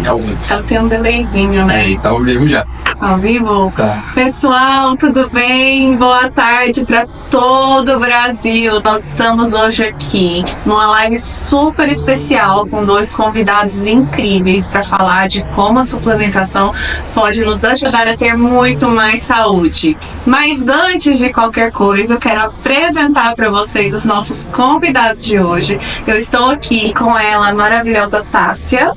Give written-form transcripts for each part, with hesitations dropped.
Ao vivo. Ela tem um delayzinho, né? Tá ao vivo já. Ao vivo? Tá. Pessoal, tudo bem? Boa tarde para todo o Brasil. Nós estamos hoje aqui numa live super especial com dois convidados incríveis para falar de como a suplementação pode nos ajudar a ter muito mais saúde. Mas antes de qualquer coisa, eu quero apresentar para vocês os nossos convidados de hoje. Eu estou aqui com ela, a maravilhosa Tássia,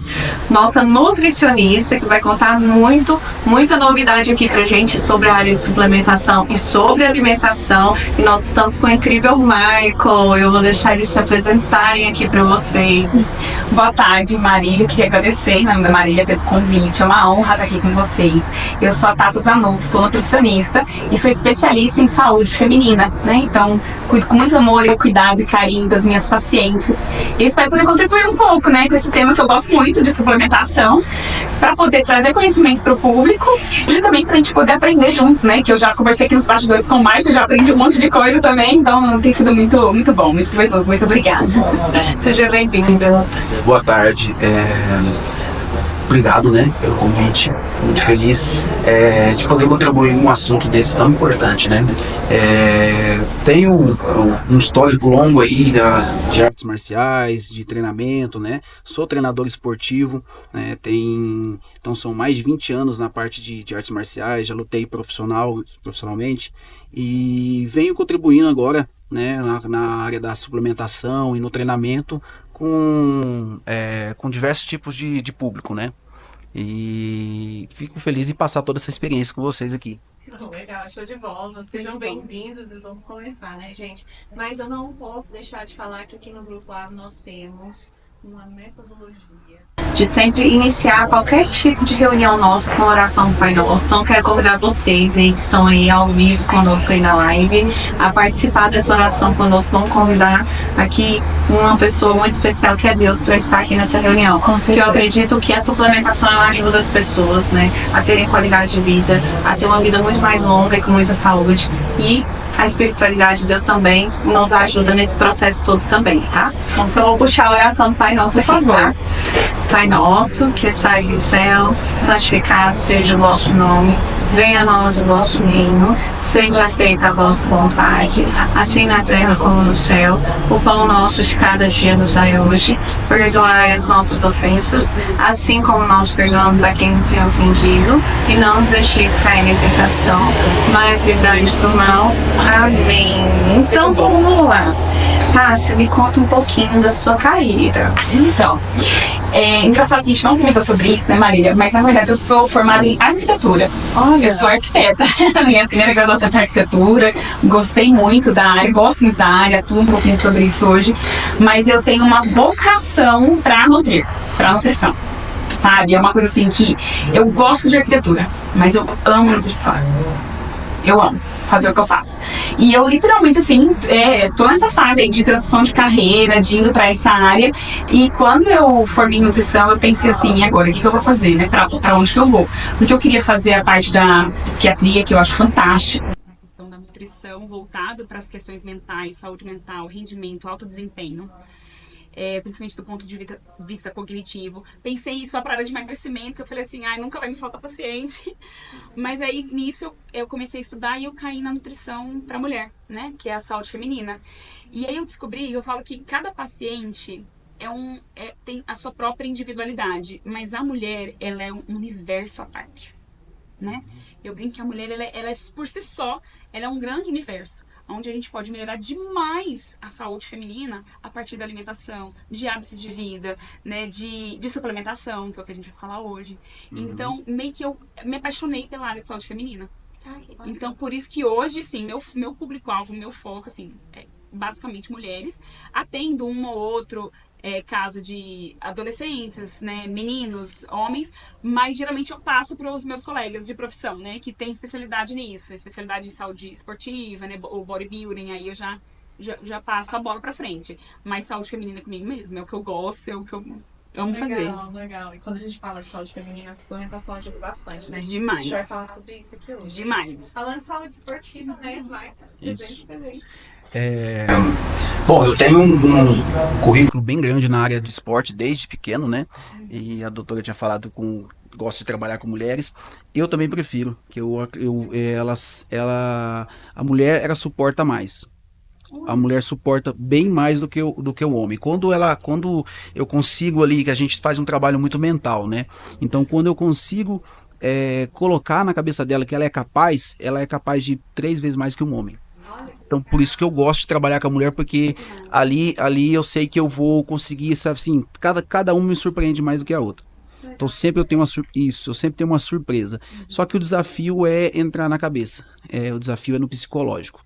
nossa nutricionista, que vai contar muita novidade aqui pra gente sobre a área de suplementação e sobre alimentação. E nós estamos com o incrível Michael. Eu vou deixar eles se apresentarem aqui pra vocês. Boa tarde, Marília. Queria agradecer em nome da Marília pelo convite. É uma honra estar aqui com vocês. Eu sou a Tássia Zanotto, sou nutricionista e sou especialista em saúde feminina, né? Então, cuido com muito amor e cuidado e carinho das minhas pacientes. E espero poder contribuir um pouco, né, com esse tema que eu gosto muito de suplementação, para poder trazer conhecimento para o público e também para a gente poder aprender juntos, né? Que eu já conversei aqui nos bastidores com o Michael, já aprendi um monte de coisa também, então tem sido muito bom, muito proveitoso. Muito obrigada. Seja bem-vinda. Boa tarde. Obrigado, né, pelo convite. Muito feliz de poder contribuir com um assunto desse tão importante, né? Tenho um histórico longo aí de artes marciais, de treinamento, né? Sou treinador esportivo, né? Então são mais de 20 anos na parte de artes marciais, já lutei profissionalmente e venho contribuindo agora, né, na área da suplementação e no treinamento com diversos tipos de público, né? E fico feliz em passar toda essa experiência com vocês aqui. Legal, show de bola. Sejam bem-vindos e vamos começar, né, gente? Mas eu não posso deixar de falar que aqui no Grupo A nós temos uma metodologia de sempre iniciar qualquer tipo de reunião nossa com a oração do Pai Nosso. Então, quero convidar vocês aí que estão aí ao vivo conosco aí na live a participar dessa oração conosco. Vamos convidar aqui uma pessoa muito especial que é Deus para estar aqui nessa reunião. Que eu acredito que a suplementação ela ajuda as pessoas, né, a terem qualidade de vida, a ter uma vida muito mais longa e com muita saúde. E a espiritualidade de Deus também nos ajuda nesse processo todo também, tá? Então eu vou puxar a oração do Pai Nosso aqui, tá? Pai Nosso, que estais no céu, santificado seja o vosso nome. Venha a nós o vosso reino, seja feita a vossa vontade, assim na terra como no céu. O pão nosso de cada dia nos dai hoje. Perdoai as nossas ofensas, assim como nós perdoamos a quem nos tem ofendido. E não nos deixeis cair em tentação, mas livrai-nos do mal. Amém. Então vamos lá. Tássia, me conta um pouquinho da sua carreira. Então, engraçado que a gente não comentou sobre isso, né, Marília? Mas na verdade eu sou formada em arquitetura. Olha. Eu sou arquiteta. Minha primeira graduação foi em arquitetura. Gostei muito da área, gosto muito da área, atuo um pouquinho sobre isso hoje. Mas eu tenho uma vocação para nutrição. Sabe? É uma coisa assim que eu gosto de arquitetura, mas eu amo nutrição. Eu amo fazer o que eu faço. E eu literalmente, assim, tô nessa fase aí de transição de carreira, de indo pra essa área. E quando eu formei em nutrição, eu pensei assim, e agora, o que eu vou fazer, né? Pra onde que eu vou? Porque eu queria fazer a parte da psiquiatria, que eu acho fantástica. A questão da nutrição voltado para as questões mentais, saúde mental, rendimento, alto desempenho. Principalmente do ponto de vista cognitivo. Pensei só para área de emagrecimento, que eu falei assim, nunca vai me faltar paciente. Mas aí, nisso, eu comecei a estudar e eu caí na nutrição para mulher, né? Que é a saúde feminina. E aí eu descobri, eu falo que cada paciente tem a sua própria individualidade, mas a mulher, ela é um universo à parte, né? Eu brinco que a mulher, ela é por si só, ela é um grande universo, onde a gente pode melhorar demais a saúde feminina a partir da alimentação, de hábitos de vida, né, de suplementação, que é o que a gente vai falar hoje. Então, meio que eu me apaixonei pela área de saúde feminina. Então, por isso que hoje, assim, meu público-alvo, meu foco, assim, é basicamente mulheres, atendo um ou outro caso de adolescentes, né, meninos, homens, mas geralmente eu passo para os meus colegas de profissão, né, que tem especialidade nisso, especialidade em saúde esportiva, né, o bodybuilding, aí eu já passo a bola para frente. Mas saúde feminina comigo mesmo, é o que eu gosto, é o que eu Vamos fazer. Legal, legal. E quando a gente fala de saúde feminina, a suplementação ajuda bastante, né? Demais. A gente vai falar sobre isso aqui hoje. Demais. Falando de saúde esportiva, né? Vai, presente. Bom, eu tenho um currículo bem grande na área de esporte desde pequeno, né? E a doutora tinha falado com gosto de trabalhar com mulheres. Eu também prefiro que a mulher ela suporta mais. A mulher suporta bem mais do que o homem. Quando eu consigo ali, que a gente faz um trabalho muito mental, né? Então, quando eu consigo colocar na cabeça dela que ela é capaz de 3 vezes mais que um homem. Então, por isso que eu gosto de trabalhar com a mulher, porque ali eu sei que eu vou conseguir, sabe assim, cada um me surpreende mais do que a outra. Então sempre eu tenho eu sempre tenho uma surpresa. Só que o desafio é entrar na cabeça. O desafio é no psicológico.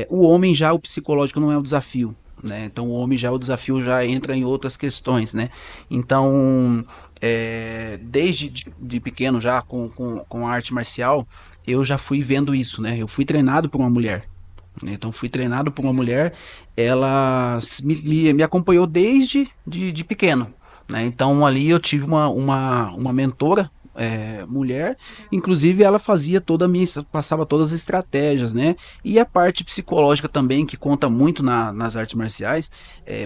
O homem já, o psicológico não é o desafio, né? Então o homem já, o desafio já entra em outras questões, né? Então, desde de pequeno já com a arte marcial, eu já fui vendo isso, né? Eu fui treinado por uma mulher. Então fui treinado por uma mulher, ela me acompanhou desde de pequeno, né? Então ali eu tive uma mentora, mulher, inclusive ela passava todas as estratégias, né? E a parte psicológica também, que conta muito nas artes marciais,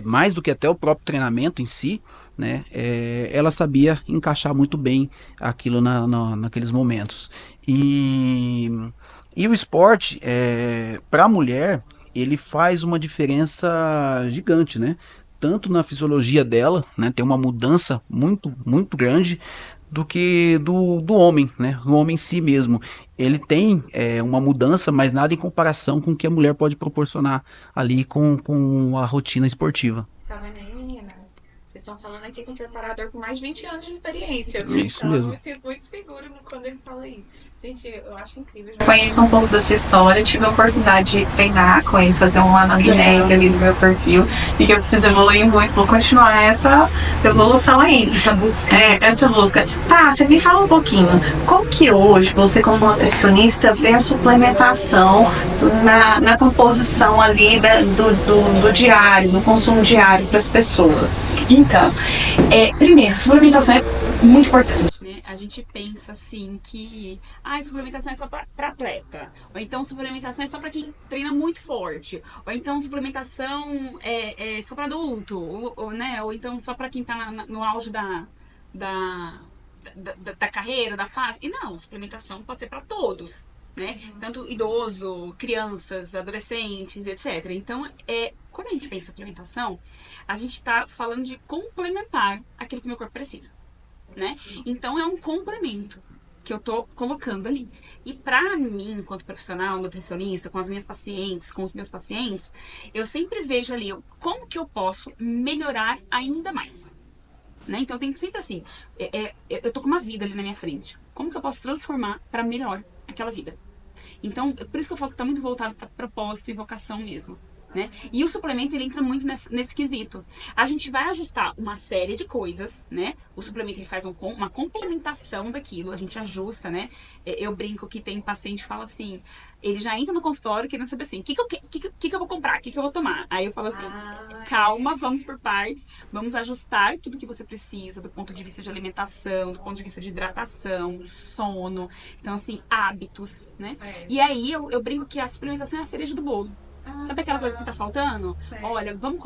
mais do que até o próprio treinamento em si, né? Ela sabia encaixar muito bem aquilo naqueles momentos. E o esporte, para a mulher, ele faz uma diferença gigante, né? Tanto na fisiologia dela, né? Tem uma mudança muito, muito grande do que do homem, né? O homem em si mesmo. Ele tem uma mudança, mas nada em comparação com o que a mulher pode proporcionar ali com a rotina esportiva. Tá vendo aí, meninas? Vocês estão falando aqui com um preparador com mais de 20 anos de experiência. Isso mesmo. Eu me sinto muito seguro quando ele fala isso. Gente, eu acho incrível. Conheço um pouco da sua história, tive a oportunidade de treinar com ele, fazer uma anamnese ali do meu perfil, e que eu preciso evoluir muito, vou continuar essa evolução aí. Essa busca. Tá, você me fala um pouquinho, como que hoje, você como nutricionista, vê a suplementação na composição ali do diário, do consumo diário para as pessoas? Então, primeiro, suplementação é muito importante. A gente pensa assim que suplementação é só para atleta, ou então suplementação é só para quem treina muito forte, ou então suplementação é só para adulto, ou então só para quem tá no auge da carreira, da fase. E não, suplementação pode ser para todos, né? Tanto idoso, crianças, adolescentes, etc. Então, quando a gente pensa em suplementação, a gente está falando de complementar aquilo que o meu corpo precisa, né? Então é um complemento que eu tô colocando ali. E pra mim, enquanto profissional, nutricionista, com as minhas pacientes, com os meus pacientes, eu sempre vejo ali como que eu posso melhorar ainda mais, né? Então tem sempre assim, eu tô com uma vida ali na minha frente. Como que eu posso transformar para melhor aquela vida? Então, por isso que eu falo que tá muito voltado para propósito e vocação mesmo, né? E o suplemento, ele entra muito nesse quesito. A gente vai ajustar uma série de coisas, né? O suplemento, ele faz uma complementação daquilo, a gente ajusta, né? Eu brinco que tem paciente que fala assim, ele já entra no consultório querendo saber assim, o que eu vou comprar, o que eu vou tomar? Aí eu falo assim, calma, vamos por partes, vamos ajustar tudo que você precisa, do ponto de vista de alimentação, do ponto de vista de hidratação, sono, então assim, hábitos, né? E aí eu brinco que a suplementação é a cereja do bolo. Sabe aquela coisa que tá faltando? Olha, vamos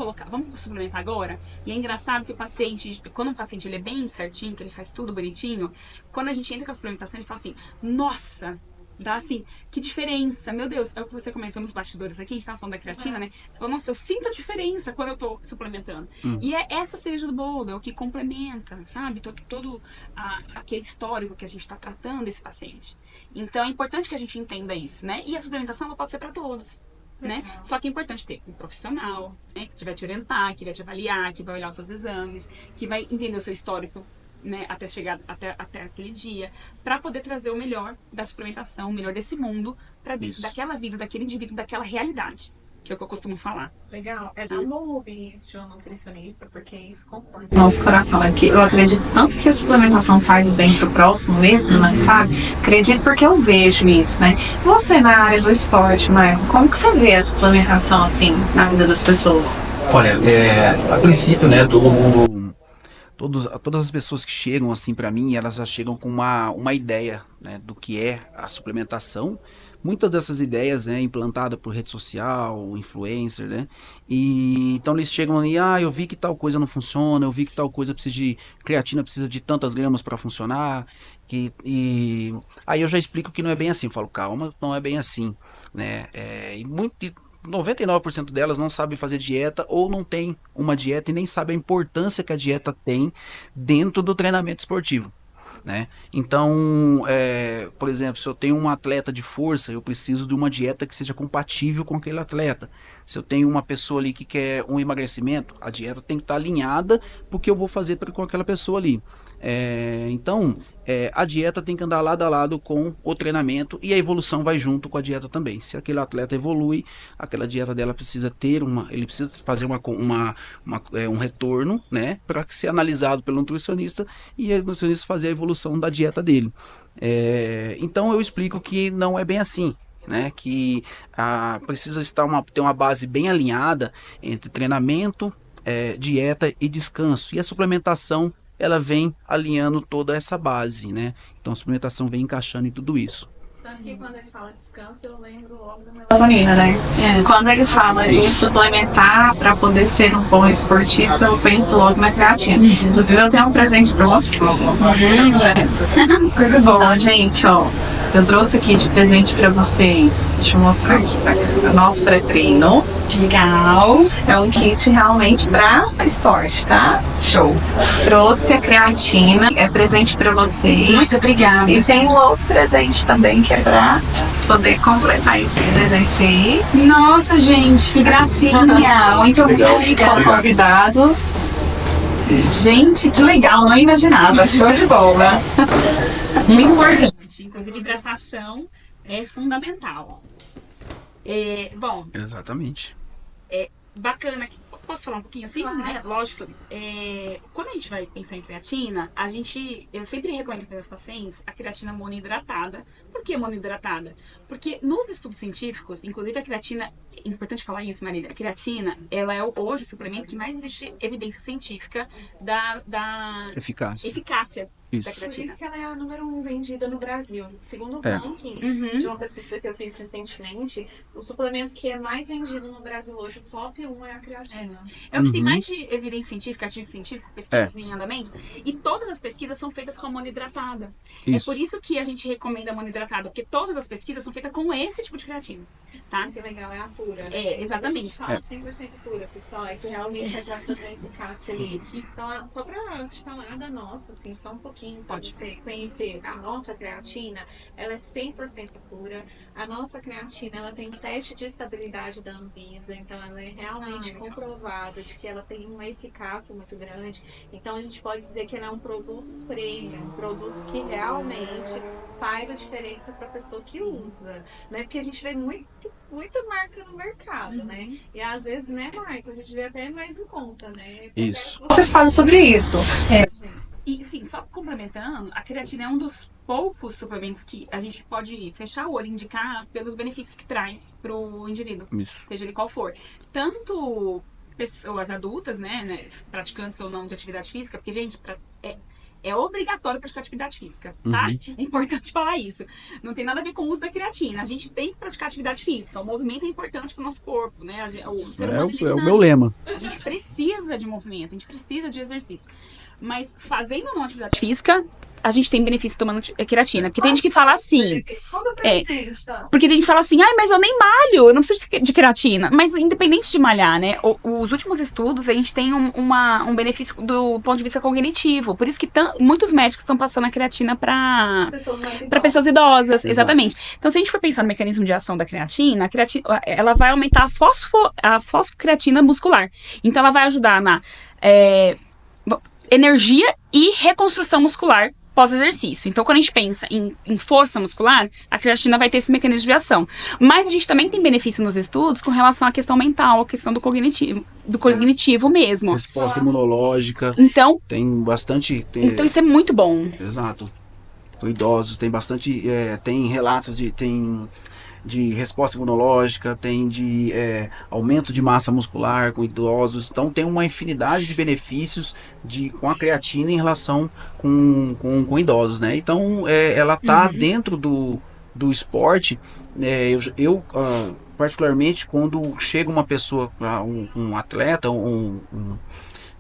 suplementar agora? E é engraçado que o paciente, quando o paciente ele é bem certinho, que ele faz tudo bonitinho, quando a gente entra com a suplementação, ele fala assim, nossa, dá assim, que diferença, meu Deus, é o que você comentou nos bastidores aqui, a gente tava falando da creatina, né? Você falou, nossa, eu sinto a diferença quando eu tô suplementando. E é essa cereja do bolo, é o que complementa, sabe? Todo aquele histórico que a gente tá tratando desse paciente. Então é importante que a gente entenda isso, né? E a suplementação ela pode ser para todos, né? Só que é importante ter um profissional, né, que vai te orientar, que vai te avaliar, que vai olhar os seus exames, que vai entender o seu histórico, né, até chegar até aquele dia, para poder trazer o melhor da suplementação, o melhor desse mundo para dentro daquela vida, daquele indivíduo, daquela realidade, que é o que eu costumo falar. Legal, bom ouvir isso de um nutricionista, porque isso conforta nosso coração. É que eu acredito tanto que a suplementação faz o bem pro próximo mesmo, né, sabe? Acredito porque eu vejo isso, né? Você na área do esporte, Maicon, como que você vê a suplementação assim na vida das pessoas? Olha, a princípio, né, todo mundo todas as pessoas que chegam assim para mim, elas já chegam com uma ideia, né, do que é a suplementação. Muitas dessas ideias é implantada por rede social, influencer, né? E então eles chegam ali, eu vi que tal coisa não funciona, eu vi que tal coisa precisa de creatina, precisa de tantas gramas para funcionar, e aí eu já explico que não é bem assim. Eu falo, calma, não é bem assim, né? E 99% delas não sabem fazer dieta ou não tem uma dieta e nem sabem a importância que a dieta tem dentro do treinamento esportivo, né? Então, por exemplo, se eu tenho um atleta de força, eu preciso de uma dieta que seja compatível com aquele atleta. Se eu tenho uma pessoa ali que quer um emagrecimento, a dieta tem que estar alinhada porque eu vou fazer com aquela pessoa ali. Então, a dieta tem que andar lado a lado com o treinamento e a evolução vai junto com a dieta também. Se aquele atleta evolui, aquela dieta dela precisa ter ele precisa fazer um retorno, né, para ser analisado pelo nutricionista e o nutricionista fazer a evolução da dieta dele. Então eu explico que não é bem assim, né, que precisa ter uma base bem alinhada entre treinamento, dieta e descanso. E a suplementação, ela vem alinhando toda essa base, né? Então a suplementação vem encaixando em tudo isso. Tanto que quando ele fala descanso, eu lembro logo da melatonina, né? Quando ele fala de suplementar para poder ser um bom esportista, eu penso logo na creatina. Inclusive, eu tenho um presente para você. Coisa boa. Então, gente, ó, eu trouxe aqui de presente para vocês. Deixa eu mostrar aqui pra cá. Nosso pré-treino. Legal. É um kit realmente para esporte, tá? Show. Trouxe a creatina, é presente para vocês. Muito obrigada. E tem um outro presente também que é pra poder completar esse presente aí. Nossa, gente, que gracinha. Muito obrigada. Com convidados. Gente, que legal, não imaginava. Show de bola. Muito importante. Inclusive, hidratação é fundamental. Bom, Exatamente. bacana. Posso falar um pouquinho assim, Claro. né? Lógico. Quando a gente vai pensar em creatina, eu sempre recomendo para meus pacientes a creatina monohidratada. Por que monohidratada? Porque nos estudos científicos, inclusive a creatina, é importante falar isso, Marília, a creatina, ela é hoje o suplemento que mais existe evidência científica da eficácia Isso. da Por creatina. isso que ela é a número 1 vendida no Brasil. Segundo o ranking Uhum. de uma pesquisa que eu fiz recentemente, o suplemento que é mais vendido no Brasil hoje, o top 1 é a creatina. É o que tem mais de evidência científica, artigo científico, pesquisas em andamento, e todas as pesquisas são feitas com a monohidratada. Isso. É por isso que a gente recomenda a monohidratada, porque todas as pesquisas são feitas com esse tipo de creatina, tá? Que legal, é a pura, né? Exatamente. Quando a gente fala 100% pura, pessoal, é que realmente é pra toda a eficácia ali. Então, só pra te falar da nossa, assim, só um pouquinho pra Pode. você conhecer a nossa creatina, ela é 100% pura. A nossa creatina, ela tem teste de estabilidade da Anvisa, então ela é realmente comprovada de que ela tem uma eficácia muito grande. Então, a gente pode dizer que ela é um produto premium, um produto que realmente faz a diferença pra pessoa que usa, né? Porque a gente vê muita marca no mercado, né? E às vezes, né, Marco, a gente vê até mais em conta, né? Isso. Você fala sobre isso. E sim, só complementando, a creatina é um dos poucos suplementos que a gente pode fechar o olho e indicar pelos benefícios que traz pro indivíduo, Isso. seja ele qual for. Tanto pessoas adultas, né, praticantes ou não de atividade física, porque, gente, é obrigatório praticar atividade física, tá? É importante falar isso. Não tem nada a ver com o uso da creatina. A gente tem que praticar atividade física. O movimento é importante pro nosso corpo, né? O ser humano, ele É o dinâmico. meu lema. A gente precisa de movimento, a gente precisa de exercício. Mas fazendo ou não atividade física, a gente tem benefício tomando creatina. Porque tem gente que fala assim. Porque tem gente que fala assim, mas eu nem malho, eu não preciso de creatina. Mas independente de malhar, né? Os últimos estudos, a gente tem um benefício do ponto de vista cognitivo. Por isso que muitos médicos estão passando a creatina para pessoas idosas. Exatamente. Então, se a gente for pensar no mecanismo de ação da creatina, a creatina, ela vai aumentar a fosfocreatina muscular. Então, ela vai ajudar na energia e reconstrução muscular pós-exercício. Então, quando a gente pensa em força muscular, a creatina vai ter esse mecanismo de ação. Mas a gente também tem benefício nos estudos com relação à questão mental, à questão do cognitivo mesmo. Resposta imunológica. Então, Tem bastante. então isso é muito bom. Exato. Para idosos, tem bastante. Tem relatos de. Tem de resposta imunológica, tem de aumento de massa muscular com idosos. Então tem uma infinidade de benefícios com a creatina em relação com idosos, né? Então ela está dentro do esporte. Particularmente quando chega uma pessoa, um atleta,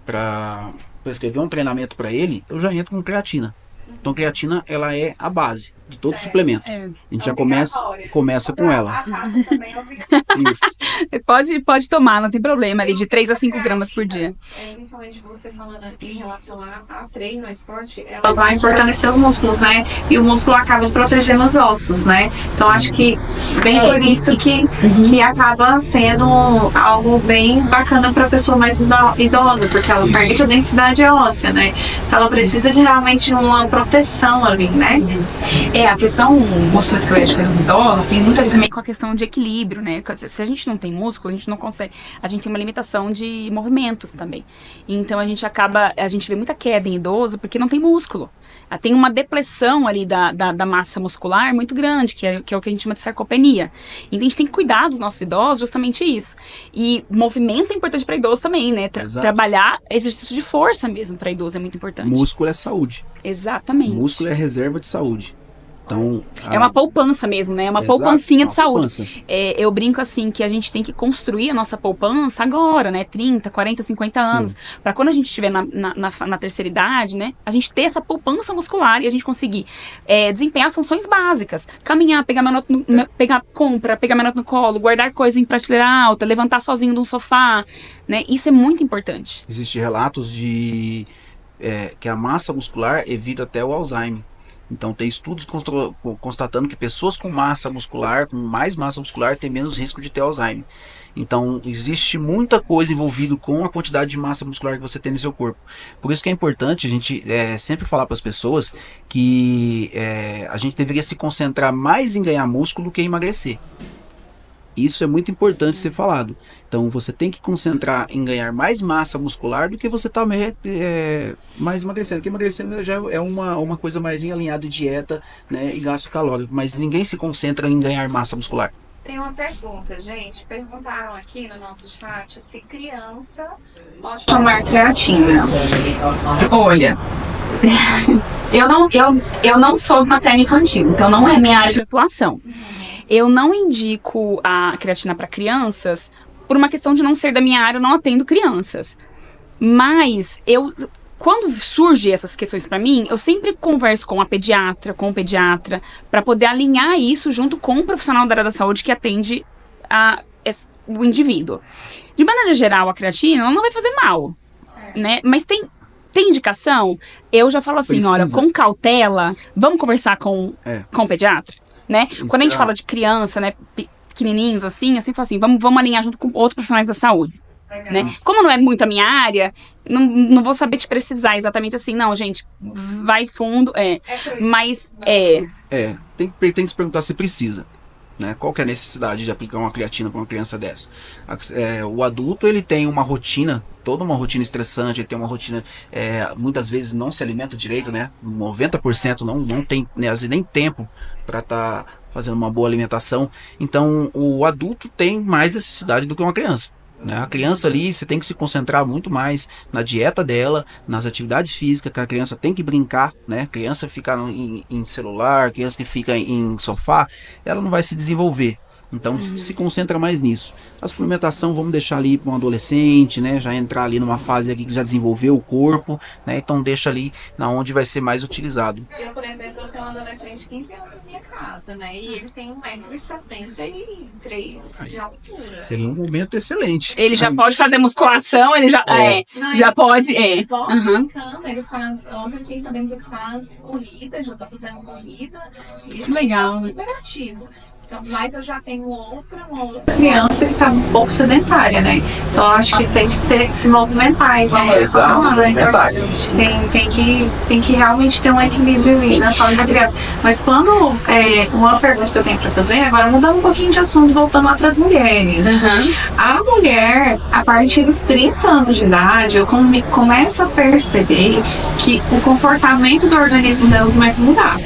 para prescrever um treinamento para ele, eu já entro com creatina. Então, creatina, ela é a base de todo suplemento. A gente já começa com ela. A taça também é obrigatória. Isso. Pode tomar, não tem problema, ali de 3 a 5 gramas por dia. Principalmente você falando em relação a treino, a esporte, ela vai fortalecer os músculos, né? E o músculo acaba protegendo os ossos, né? Então acho que bem por isso que acaba sendo algo bem bacana para a pessoa mais idosa, porque ela perde a densidade óssea, né? Então ela precisa de realmente uma proteção ali, né? A questão musculoesquelética dos idosos tem muito a ver também com a questão de equilíbrio, né? Se a gente não tem músculo, a gente não consegue. A gente tem uma limitação de movimentos também. Então a gente vê muita queda em idoso porque não tem músculo. Tem uma depressão ali da massa muscular muito grande, que é o que a gente chama de sarcopenia. Então a gente tem que cuidar dos nossos idosos, justamente isso. E movimento é importante para idoso também, né? Trabalhar exercício de força mesmo para idoso é muito importante. Músculo é saúde. Exatamente. Músculo é reserva de saúde. Então, é uma poupança mesmo, né? É uma poupancinha de saúde. Poupança. Eu brinco assim que a gente tem que construir a nossa poupança agora, né? 30, 40, 50 anos. Para quando a gente estiver na terceira idade, né? A gente ter essa poupança muscular e a gente conseguir desempenhar funções básicas. Caminhar, pegar pegar compra, pegar minha nota no colo, guardar coisa em prateleira alta, levantar sozinho de um sofá, né? Isso é muito importante. Existem relatos de que a massa muscular evita até o Alzheimer. Então tem estudos constatando que pessoas com massa muscular, com mais massa muscular, têm menos risco de ter Alzheimer. Então existe muita coisa envolvida com a quantidade de massa muscular que você tem no seu corpo. Por isso que é importante a gente sempre falar para as pessoas que a gente deveria se concentrar mais em ganhar músculo do que em emagrecer. Isso é muito importante ser falado. Então você tem que concentrar em ganhar mais massa muscular do que você está mais emagrecendo. Porque emagrecendo já é uma coisa mais em alinhada de dieta, né, e gasto calórico. Mas ninguém se concentra em ganhar massa muscular. Tem uma pergunta, gente. Perguntaram aqui no nosso chat se criança pode tomar creatina. Olha, eu não sou materno infantil, então não é minha área de atuação. Eu não indico a creatina para crianças por uma questão de não ser da minha área, eu não atendo crianças. Mas quando surgem essas questões para mim, eu sempre converso com o pediatra, para poder alinhar isso junto com o profissional da área da saúde que atende o indivíduo. De maneira geral, a creatina ela não vai fazer mal, né? Mas tem indicação? Eu já falo assim, olha, com cautela, vamos conversar com o pediatra, né? Quando a gente fala de criança, né, pequenininhos assim, falo assim, vamos alinhar junto com outros profissionais da saúde. Né? Como não é muito a minha área, não vou saber te precisar exatamente assim, não, gente, vai fundo, mas tem que se perguntar se precisa, né? Qual que é a necessidade de aplicar uma creatina para uma criança dessa? O adulto, ele tem uma rotina, toda uma rotina estressante, ele tem uma rotina, muitas vezes não se alimenta direito, né? 90% não tem, né, às vezes nem tempo para estar fazendo uma boa alimentação. Então o adulto tem mais necessidade do que uma criança, né? A criança ali, você tem que se concentrar muito mais na dieta dela, nas atividades físicas, que a criança tem que brincar, né? Criança ficar em celular, criança que fica em sofá, ela não vai se desenvolver. Então se concentra mais nisso. A suplementação vamos deixar ali para um adolescente, né? Já entrar ali numa fase aqui que já desenvolveu o corpo, né? Então deixa ali na onde vai ser mais utilizado. Eu, por exemplo, eu tenho um adolescente de 15 anos na minha casa, né? E ele tem 1,73 m de altura. Seria um momento excelente. Ele já pode fazer musculação, ele já já pode. Ele faz. Ontem eu fiquei sabendo que ele faz corrida, já tá fazendo corrida. E ele legal. Tá super ativo. Então, mas eu já tenho uma outra criança que tá um pouco sedentária, né? Então eu acho que tem que se movimentar. Exato, tem que realmente ter um equilíbrio ali na saúde da criança. Mas quando uma pergunta que eu tenho para fazer, agora mudando um pouquinho de assunto, voltando lá para as mulheres. A mulher, a partir dos 30 anos de idade, eu começo a perceber que o comportamento do organismo dela começa a mudar.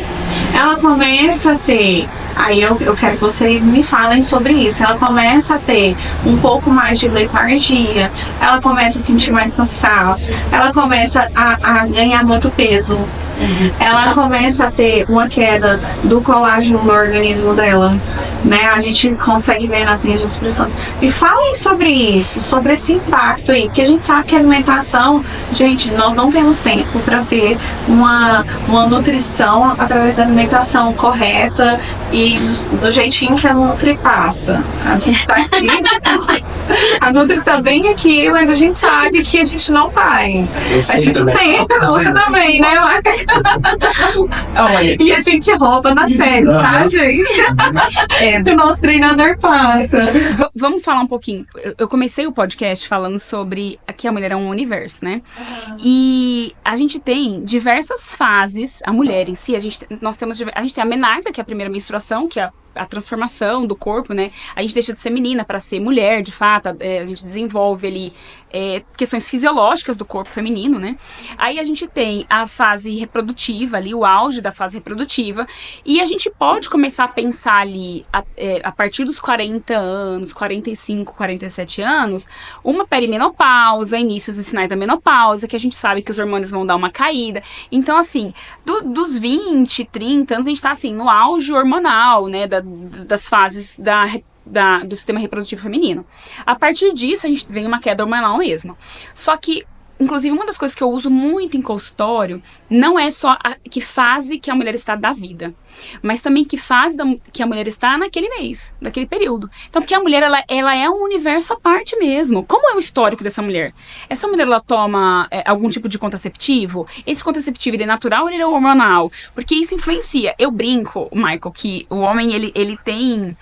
Ela começa a ter Aí eu quero que vocês me falem sobre isso. Ela começa a ter um pouco mais de letargia, ela começa a sentir mais cansaço, ela começa a ganhar muito peso, ela começa a ter uma queda do colágeno no organismo dela, né? A gente consegue ver nas linhas de expressões. E falem sobre isso, sobre esse impacto aí, porque a gente sabe que a alimentação, gente, nós não temos tempo para ter uma nutrição através da alimentação correta e do jeitinho que a Nutri passa. A Nutri tá aqui, a Nutri tá bem aqui, mas a gente sabe que a gente não faz. A gente tenta, você também, né? Olha, E a gente rouba na série, tá, gente? O nosso treinador passa. vamos falar um pouquinho. Eu comecei o podcast falando sobre que a mulher é um universo, né? E a gente tem diversas fases, a mulher em si, a gente tem a menarca, que é a primeira menstruação, que é a transformação do corpo, né? A gente deixa de ser menina para ser mulher, de fato. A gente desenvolve ali questões fisiológicas do corpo feminino, né? Aí a gente tem a fase reprodutiva ali, o auge da fase reprodutiva, e a gente pode começar a pensar ali, a partir dos 40 anos, 45, 47 anos, uma perimenopausa, inícios dos sinais da menopausa, que a gente sabe que os hormônios vão dar uma caída. Então, assim, dos 20, 30 anos, a gente tá, assim, no auge hormonal, né, das fases do sistema reprodutivo feminino. A partir disso, a gente vem uma queda hormonal mesmo. Só que, inclusive, uma das coisas que eu uso muito em consultório não é só que fase que a mulher está da vida, mas também que fase que a mulher está naquele mês, naquele período. Então, porque a mulher, ela é um universo à parte mesmo. Como é o histórico dessa mulher? Essa mulher, ela toma algum tipo de contraceptivo? Esse contraceptivo, ele é natural ou ele é hormonal? Porque isso influencia. Eu brinco, Michael, que o homem, ele tem...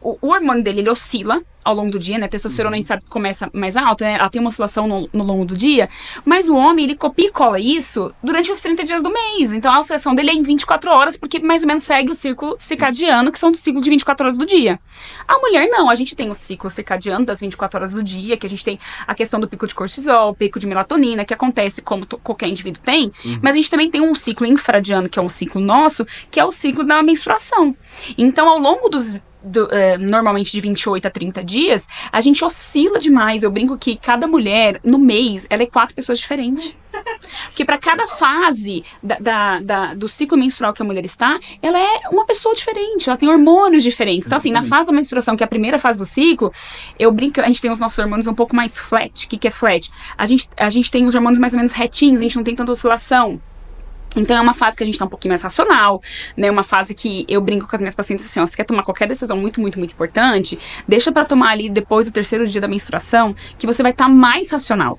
O hormônio dele, ele oscila ao longo do dia, né? A testosterona, a gente sabe que começa mais alto, né? Ela tem uma oscilação no longo do dia. Mas o homem, ele copia e cola isso durante os 30 dias do mês. Então, a oscilação dele é em 24 horas, porque mais ou menos segue o ciclo circadiano, que são do ciclo de 24 horas do dia. A mulher, não. A gente tem o ciclo circadiano das 24 horas do dia, que a gente tem a questão do pico de cortisol, pico de melatonina, que acontece como qualquer indivíduo tem. Mas a gente também tem um ciclo infradiano, que é um ciclo nosso, que é o ciclo da menstruação. Então, ao longo normalmente de 28 a 30 dias, a gente oscila demais. Eu brinco que cada mulher, no mês, ela é 4 pessoas diferentes. Porque para cada fase do ciclo menstrual que a mulher está, ela é uma pessoa diferente, ela tem hormônios diferentes. Então, assim, na fase da menstruação, que é a primeira fase do ciclo, eu brinco, a gente tem os nossos hormônios um pouco mais flat. O que é flat? A gente tem os hormônios mais ou menos retinhos, a gente não tem tanta oscilação. Então é uma fase que a gente tá um pouquinho mais racional, né? Uma fase que eu brinco com as minhas pacientes assim, ó, você quer tomar qualquer decisão muito, muito, muito importante, deixa pra tomar ali depois do 3º dia da menstruação, que você vai estar mais racional,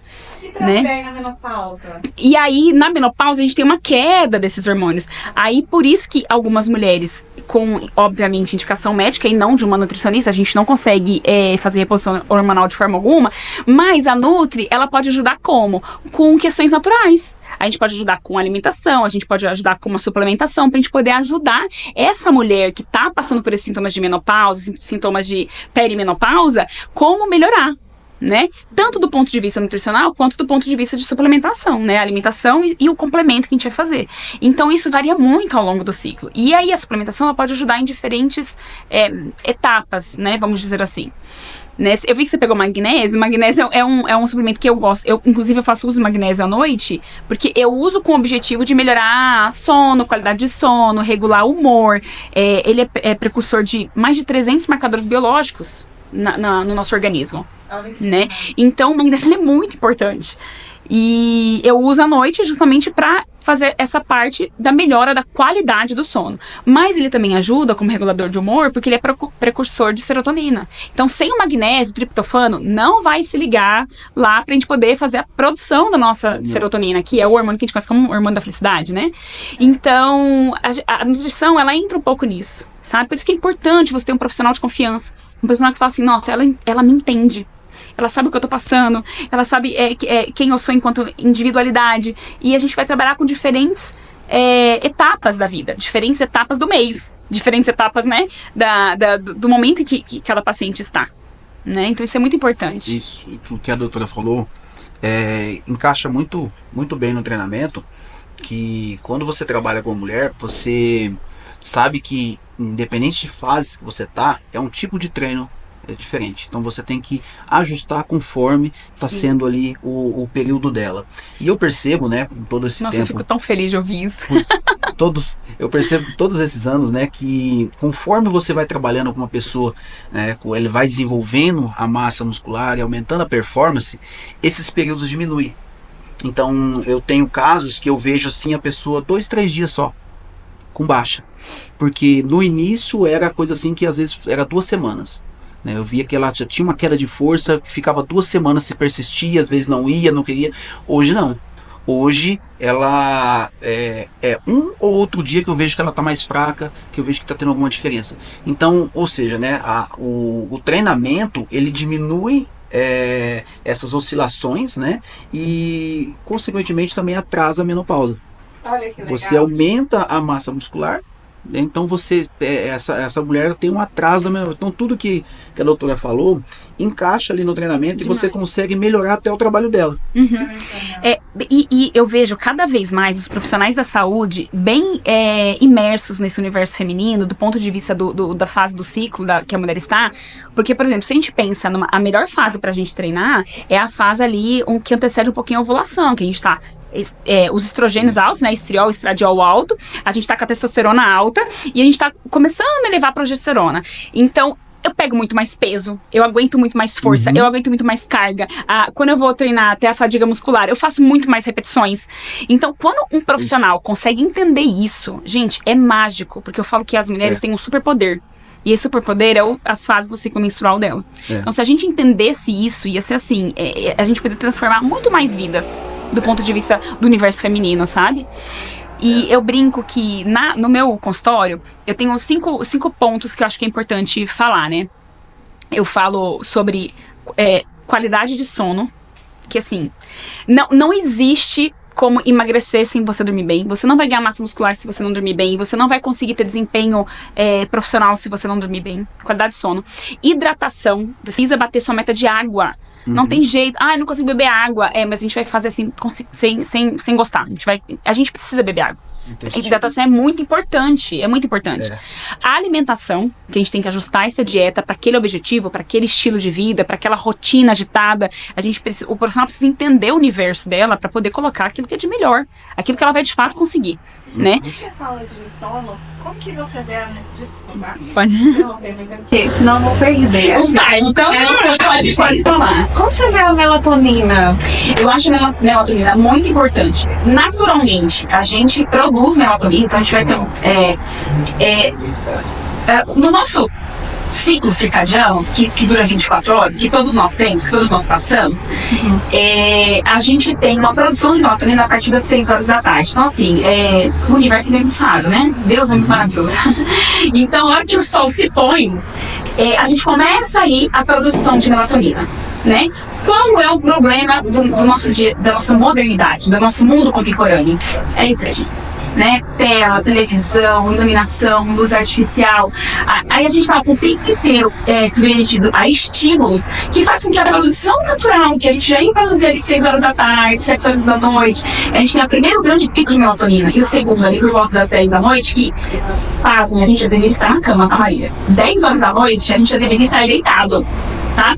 né? Na menopausa. E aí, na menopausa, a gente tem uma queda desses hormônios. Aí, por isso que algumas mulheres com, obviamente, indicação médica e não de uma nutricionista, a gente não consegue fazer reposição hormonal de forma alguma, mas a Nutri, ela pode ajudar como? Com questões naturais. A gente pode ajudar com alimentação, a gente pode ajudar com uma suplementação, pra gente poder ajudar essa mulher que tá passando por esses sintomas de menopausa, sintomas de perimenopausa, como melhorar, né? Tanto do ponto de vista nutricional, quanto do ponto de vista de suplementação, né? A alimentação e o complemento que a gente vai fazer. Então, isso varia muito ao longo do ciclo. E aí, a suplementação, ela pode ajudar em diferentes etapas, né? Vamos dizer assim. Eu vi que você pegou magnésio. Magnésio é um suplemento que eu gosto. Inclusive, eu faço uso de magnésio à noite, porque eu uso com o objetivo de melhorar sono, qualidade de sono, regular o humor. Ele é precursor de mais de 300 marcadores biológicos no nosso organismo, né? Então, o magnésio é muito importante. E eu uso à noite justamente para fazer essa parte da melhora da qualidade do sono. Mas ele também ajuda como regulador de humor, porque ele é precursor de serotonina. Então, sem o magnésio, o triptofano não vai se ligar lá pra gente poder fazer a produção da nossa serotonina, que é o hormônio que a gente conhece como hormônio da felicidade, né? Então, a nutrição, ela entra um pouco nisso, sabe? Por isso que é importante você ter um profissional de confiança. Um profissional que fala assim, nossa, ela me entende. Ela sabe o que eu tô passando, ela sabe quem eu sou enquanto individualidade. E a gente vai trabalhar com diferentes etapas da vida, diferentes etapas do mês, diferentes etapas, né, do momento que cada paciente está, né? Então isso é muito importante. Isso, o que a doutora falou encaixa muito, muito bem no treinamento, que quando você trabalha com mulher, você sabe que independente de fase que você tá, é um tipo de treino diferente. Então você tem que ajustar conforme está sendo ali o período dela. E eu percebo, né, com todo esse Nossa, tempo, eu fico tão feliz de ouvir isso. eu percebo todos esses anos, né, que conforme você vai trabalhando com uma pessoa, né, ele vai desenvolvendo a massa muscular e aumentando a performance, esses períodos diminuem. Então eu tenho casos que eu vejo assim a pessoa 2, 3 dias só com baixa, porque no início era coisa assim que às vezes era 2 semanas. Eu via que ela já tinha uma queda de força, ficava 2 semanas se persistia, às vezes não ia, não queria. Hoje não. Hoje ela é um ou outro dia que eu vejo que ela está mais fraca, que eu vejo que está tendo alguma diferença. Então, ou seja, né, o treinamento ele diminui essas oscilações, né, e consequentemente também atrasa a menopausa. Olha que legal. Você aumenta a massa muscular. Então essa mulher tem um atraso da menopausa. Então tudo que a doutora falou encaixa ali no treinamento. Demais. E você consegue melhorar até o trabalho dela. E eu vejo cada vez mais os profissionais da saúde bem imersos nesse universo feminino, do ponto de vista da fase do ciclo que a mulher está. Porque, por exemplo, se a gente pensa a melhor fase pra gente treinar é a fase ali que antecede um pouquinho a ovulação, que a gente tá os estrogênios altos, né, estriol, estradiol alto, a gente tá com a testosterona alta e a gente tá começando a elevar a progesterona. Então, eu pego muito mais peso, eu aguento muito mais força, eu aguento muito mais carga. Quando eu vou treinar até a fadiga muscular, eu faço muito mais repetições. Então, quando um profissional consegue entender isso, gente, é mágico, porque eu falo que as mulheres têm um superpoder. E esse superpoder é as fases do ciclo menstrual dela. Então, se a gente entendesse isso, ia ser assim, a gente poderia transformar muito mais vidas do ponto de vista do universo feminino, sabe? E eu brinco que no meu consultório, eu tenho cinco pontos que eu acho que é importante falar, né? Eu falo sobre qualidade de sono, que assim, não existe como emagrecer sem você dormir bem. Você não vai ganhar massa muscular se você não dormir bem. Você não vai conseguir ter desempenho profissional se você não dormir bem. Qualidade de sono. Hidratação. Precisa bater sua meta de água. Não tem jeito. Eu não consigo beber água. Mas a gente vai fazer assim, sem gostar. A gente precisa beber água. A hidratação é muito importante. É muito importante. A alimentação, que a gente tem que ajustar essa dieta para aquele objetivo, para aquele estilo de vida, para aquela rotina agitada. O profissional precisa entender o universo dela para poder colocar aquilo que é de melhor. Aquilo que ela vai de fato conseguir. Né? Quando você fala de sono, como que você deve... Desculpa. Pode. Interromper, mas é porque senão eu vou perder. Então pode falar. Como você vê a melatonina? Eu acho a melatonina muito importante. Naturalmente, a gente produz melatonina, então a gente vai ter no nosso ciclo circadiano, que dura 24 horas, que todos nós temos, que todos nós passamos, a gente tem uma produção de melatonina a partir das 6 horas da tarde. Então, assim, o universo é bem pensado, né? Deus é muito maravilhoso. Então, a hora que o sol se põe, a gente começa aí a produção de melatonina, né? Qual é o problema do nosso dia, da nossa modernidade, do nosso mundo contemporâneo? É isso aí, né? Tela, televisão, iluminação, luz artificial. Aí a gente está o tempo inteiro submetido a estímulos que faz com que a produção natural, que a gente já ia produzir ali 6 horas da tarde, 7 horas da noite, a gente tem o primeiro grande pico de melatonina e o segundo ali por volta das 10 da noite, que, pasmem, a gente já deveria estar na cama, tá, Marília? 10 horas da noite, a gente já deveria estar deitado. Tá?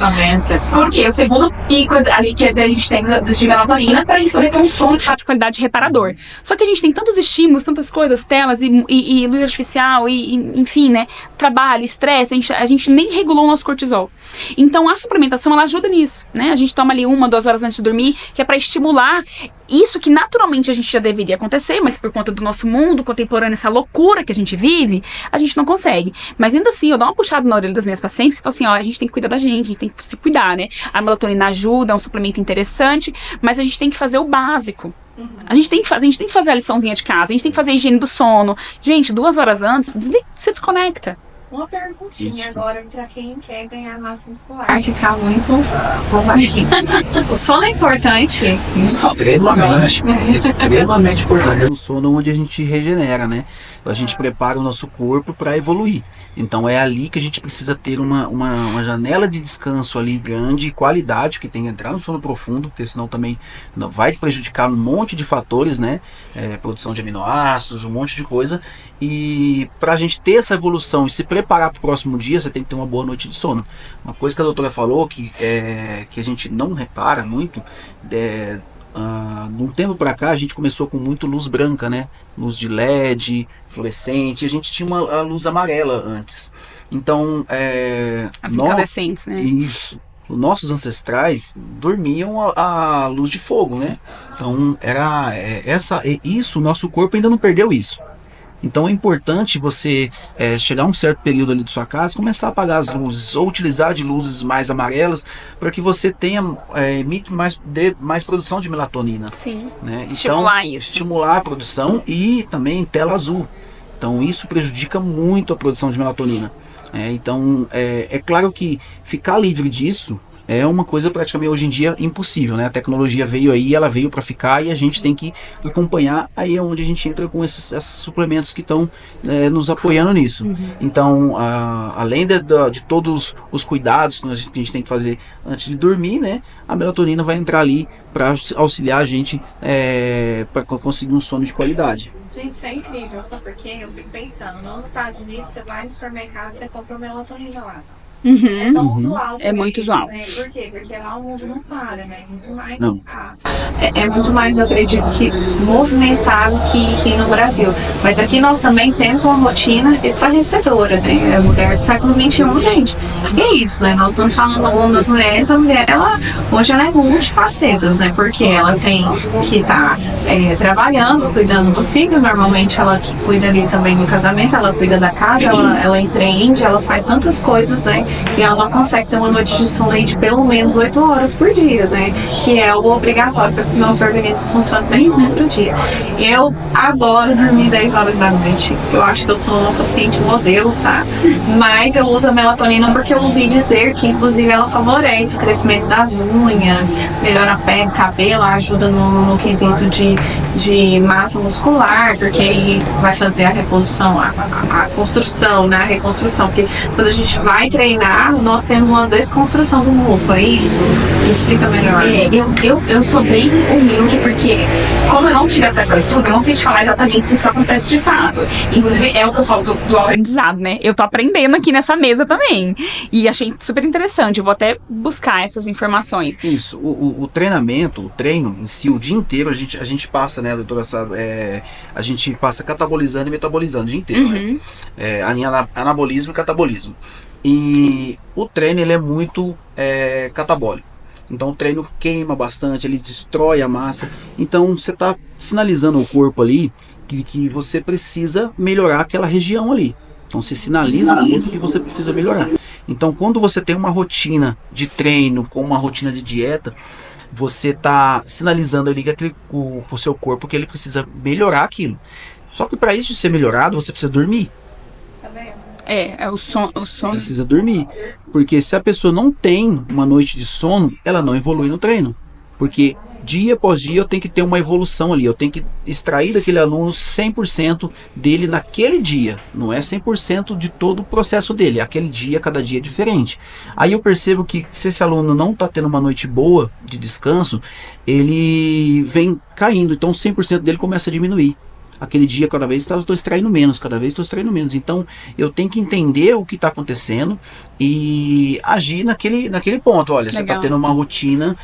Porque o segundo pico ali que a gente tem de melatonina para a gente poder ter um sono de fato de qualidade reparador. Só que a gente tem tantos estímulos, tantas coisas, telas e luz artificial e enfim, né? Trabalho, estresse, a gente nem regulou o nosso cortisol. Então a suplementação ela ajuda nisso, né? A gente toma ali 1, 2 horas antes de dormir, que é para estimular isso que naturalmente a gente já deveria acontecer, mas por conta do nosso mundo contemporâneo, essa loucura que a gente vive, a gente não consegue. Mas ainda assim, eu dou uma puxada na orelha das minhas pacientes que falam assim, a gente tem que cuidar da gente, a gente tem que se cuidar, né? A melatonina ajuda, é um suplemento interessante, mas a gente tem que fazer o básico. A gente tem que fazer a liçãozinha de casa, a gente tem que fazer a higiene do sono. Gente, 2 horas antes, você desconecta. Uma perguntinha Isso. agora para quem quer ganhar massa muscular. Vai ficar muito bombadinho. O sono é importante. Extremamente, extremamente importante. É um sono onde a gente regenera, né? A gente prepara o nosso corpo para evoluir. Então é ali que a gente precisa ter uma janela de descanso ali grande e qualidade, que tem que entrar no sono profundo, porque senão também vai prejudicar um monte de fatores, né? Produção de aminoácidos, um monte de coisa. E para a gente ter essa evolução e se preparar para o próximo dia, você tem que ter uma boa noite de sono. Uma coisa que a doutora falou que a gente não repara muito, de um tempo para cá a gente começou com muito luz branca, né? Luz de LED, fluorescente, a gente tinha a luz amarela antes. Então, As incandescentes, né? isso. Os nossos ancestrais dormiam a luz de fogo, né? Então, isso, o nosso corpo ainda não perdeu isso. Então é importante você chegar a um certo período ali de sua casa, começar a apagar as luzes ou utilizar de luzes mais amarelas para que você tenha emite mais produção de melatonina. Sim. Né? Estimular então, isso. Estimular a produção e também tela azul. Então isso prejudica muito a produção de melatonina. Então é claro que ficar livre disso é uma coisa praticamente hoje em dia impossível, né? A tecnologia veio aí, ela veio para ficar e a gente tem que acompanhar. Aí é onde a gente entra com esses suplementos que estão nos apoiando nisso. Então, além de todos os cuidados que a gente tem que fazer antes de dormir, né? A melatonina vai entrar ali para auxiliar a gente para conseguir um sono de qualidade. Gente, isso é incrível, sabe por quê? Eu fico pensando, nos Estados Unidos, você vai no supermercado, você compra melatonina lá. É tão usual. É muito usual. Né? Por quê? Porque lá o mundo não para, né? Muito mais. Não. É muito mais, eu acredito, que movimentado que no Brasil. Mas aqui nós também temos uma rotina estarrecedora, né? A mulher do século XXI, gente. E é isso, né? Nós estamos falando do mundo das mulheres, a mulher, hoje ela é multifacetas, né? Porque ela tem que estar trabalhando, cuidando do filho, normalmente ela que cuida ali também do casamento, ela cuida da casa, ela empreende, ela faz tantas coisas, né? E ela não consegue ter uma noite de sono aí de pelo menos 8 horas por dia, né? Que é o obrigatório para que o nosso organismo funcione bem durante o dia. Eu adoro dormir 10 horas da noite. Eu acho que eu sou uma paciente modelo, tá? Mas eu uso a melatonina porque eu ouvi dizer que, inclusive, ela favorece o crescimento das unhas, melhora a pele, cabelo, ajuda no quesito de massa muscular, porque aí vai fazer a reposição, a construção, né? A reconstrução. Porque quando a gente vai treinar, nós temos uma desconstrução do músculo, é isso? Me explica melhor. Eu sou bem humilde porque, como eu não tive acesso ao estudo, eu não sei te falar exatamente se isso acontece de fato. Inclusive, é o que eu falo do aprendizado, né? Eu tô aprendendo aqui nessa mesa também. E achei super interessante. Eu vou até buscar essas informações. Isso, o treinamento, o treino em si, o dia inteiro, a gente passa, né, doutora, sabe, a gente passa catabolizando e metabolizando o dia inteiro, né? Anabolismo e catabolismo. E o treino, ele é muito catabólico. Então o treino queima bastante, ele destrói a massa. Então você está sinalizando ao corpo ali que você precisa melhorar aquela região ali. Então você sinaliza ao corpo que você precisa melhorar. Então quando você tem uma rotina de treino com uma rotina de dieta, você está sinalizando ali o seu corpo que ele precisa melhorar aquilo. Só que para isso ser melhorado, você precisa dormir. Tá vendo? É o sono. Precisa dormir. Porque se a pessoa não tem uma noite de sono, ela não evolui no treino. Porque dia após dia eu tenho que ter uma evolução ali. Eu tenho que extrair daquele aluno 100% dele naquele dia. Não é 100% de todo o processo dele. Aquele dia, cada dia é diferente. Aí eu percebo que se esse aluno não está tendo uma noite boa de descanso, ele vem caindo. Então 100% dele começa a diminuir. Aquele dia, cada vez estou extraindo menos, cada vez estou extraindo menos. Então, eu tenho que entender o que está acontecendo e agir naquele ponto. Olha, você está tendo uma rotina,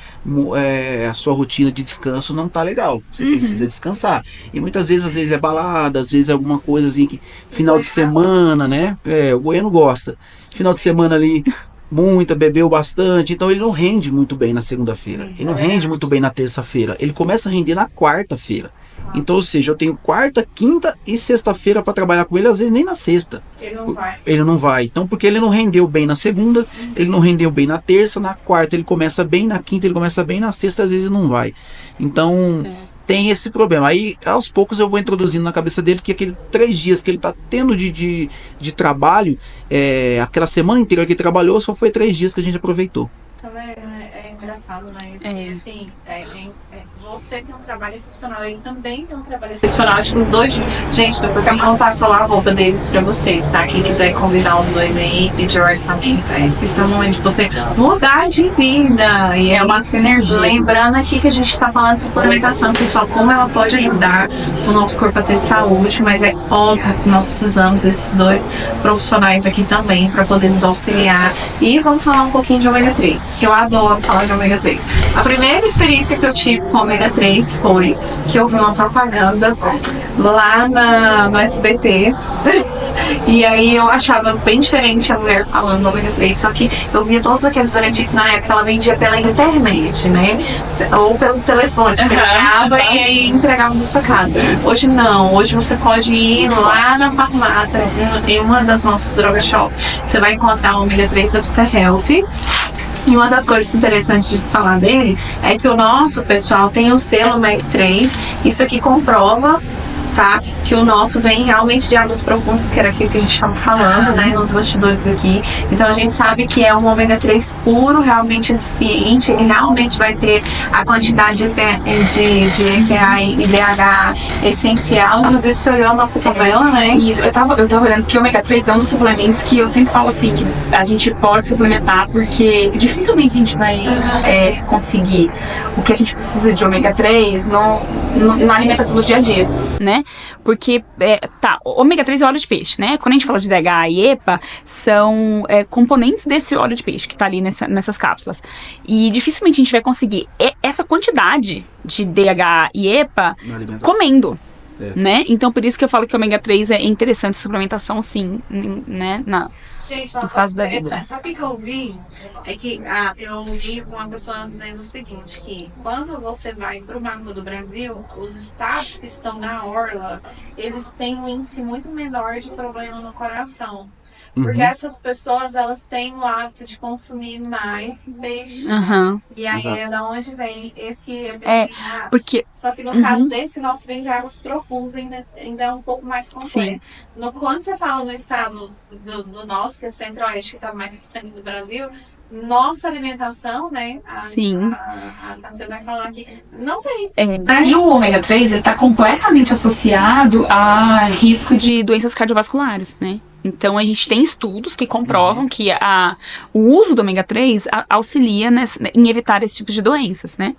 a sua rotina de descanso não está legal. Você precisa descansar. E muitas vezes, às vezes é balada, às vezes é alguma coisa assim que final de semana, né? O goiano gosta. Final de semana ali, bebeu bastante, então ele não rende muito bem na segunda-feira. Ele não rende muito bem na terça-feira. Ele começa a render na quarta-feira. Então, ou seja, eu tenho quarta, quinta e sexta-feira para trabalhar com ele, às vezes nem na sexta. Ele não vai. Então, porque ele não rendeu bem na segunda, ele não rendeu bem na terça, na quarta ele começa bem, na quinta ele começa bem, na sexta às vezes não vai. Então, tem esse problema. Aí, aos poucos, eu vou introduzindo na cabeça dele que aquele 3 dias que ele tá tendo de trabalho, aquela semana inteira que ele trabalhou, só foi 3 dias que a gente aproveitou. Também é engraçado, né? É. Assim, você tem um trabalho excepcional, ele também tem um trabalho excepcional. Acho que os dois, gente, depois eu vou passar lá a roupa deles pra vocês, tá? Quem quiser convidar os dois aí, pedir orçamento, esse é o momento de você mudar de vida. E É uma sinergia. lembrando aqui que a gente está falando de suplementação, pessoal, como ela pode ajudar o nosso corpo a ter saúde, mas é óbvio que nós precisamos desses dois profissionais aqui também para poder nos auxiliar. E vamos falar um pouquinho de ômega 3, que eu adoro falar de ômega 3. A primeira experiência que eu tive com ômega 3 foi que eu vi uma propaganda lá no SBT. E aí eu achava bem diferente a mulher falando do ômega 3, só que eu via todos aqueles benefícios na época, ela vendia pela internet, né? Ou pelo telefone, você ligava e aí entregava na sua casa. Hoje não, hoje você pode ir lá na farmácia, em uma das nossas droga shop, você vai encontrar o ômega 3 da Super Health. E uma das coisas interessantes de se falar dele é que o nosso pessoal tem o selo ômega 3, isso aqui comprova, tá? Que o nosso vem realmente de águas profundas, que era aquilo que a gente estava falando, né? Nos bastidores aqui. Então a gente sabe que é um ômega 3 puro, realmente eficiente, ele realmente vai ter a quantidade de EPA e DHA essencial. Inclusive, você olhou a nossa tabela, né? Isso, eu tava olhando que o ômega 3 é um dos suplementos que eu sempre falo assim, que a gente pode suplementar, porque dificilmente a gente vai conseguir o que a gente precisa de ômega 3 na alimentação do dia a dia, né? Porque, o ômega 3 é óleo de peixe, né? Quando a gente fala de DHA e EPA, são componentes desse óleo de peixe que tá ali nessas cápsulas. E dificilmente a gente vai conseguir essa quantidade de DHA e EPA comendo. Né? Então, por isso que eu falo que o ômega 3 é interessante, suplementação, sim, né? Gente, uma coisa interessante. Sabe o que eu vi? É que eu vi uma pessoa dizendo o seguinte, que quando você vai para o mapa do Brasil, os estados que estão na orla, eles têm um índice muito menor de problema no coração. Porque essas pessoas, elas têm o hábito de consumir mais peixe. E aí é da onde vem esse porque só que no caso desse, nosso vem de águas profundas, ainda é um pouco mais completo. Quando você fala no estado do nosso, que é centro-oeste, que está mais no centro do Brasil, nossa alimentação, né? Você vai falar aqui, não tem. E o ômega 3 está completamente associado a risco de doenças cardiovasculares, né? Então, a gente tem estudos que comprovam que o uso do ômega 3 auxilia em evitar esse tipo de doenças, né?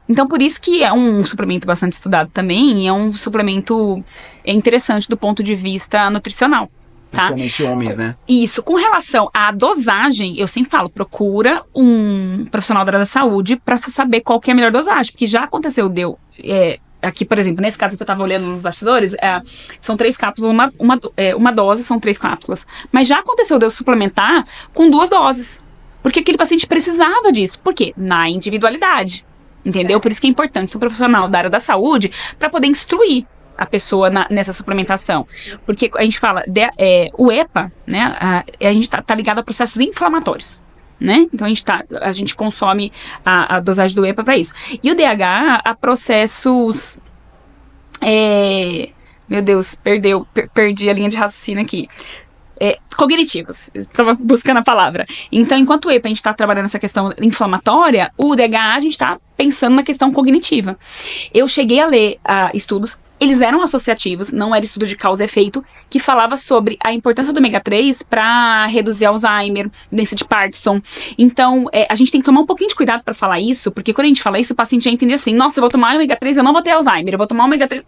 Então, por isso que é um suplemento bastante estudado também, e é um suplemento interessante do ponto de vista nutricional. Tá? Principalmente homens, né? Isso. Com relação à dosagem, eu sempre falo, procura um profissional da área da saúde para saber qual que é a melhor dosagem, porque já aconteceu, aqui, por exemplo, nesse caso que eu tava olhando nos bastidores, são 3 cápsulas, uma dose são 3 cápsulas. Mas já aconteceu de eu suplementar com 2 doses. Porque aquele paciente precisava disso. Por quê? Na individualidade. Entendeu? Por isso que é importante um profissional da área da saúde para poder instruir a pessoa nessa suplementação. Porque a gente fala, o EPA, né, a gente tá ligado a processos inflamatórios. Né? Então a gente consome a dosagem do EPA para isso. E o DHA a processos meu Deus, perdi a linha de raciocínio aqui. Cognitivos, estava buscando a palavra. Então, enquanto o EPA a gente está trabalhando essa questão inflamatória, o DHA a gente está pensando na questão cognitiva. Eu cheguei a ler estudos, eles eram associativos, não era estudo de causa e efeito, que falava sobre a importância do ômega 3 para reduzir Alzheimer, doença de Parkinson. Então, a gente tem que tomar um pouquinho de cuidado para falar isso, porque quando a gente fala isso, o paciente já entende assim, nossa, eu vou tomar ômega 3, eu não vou ter Alzheimer, eu vou tomar ômega 3...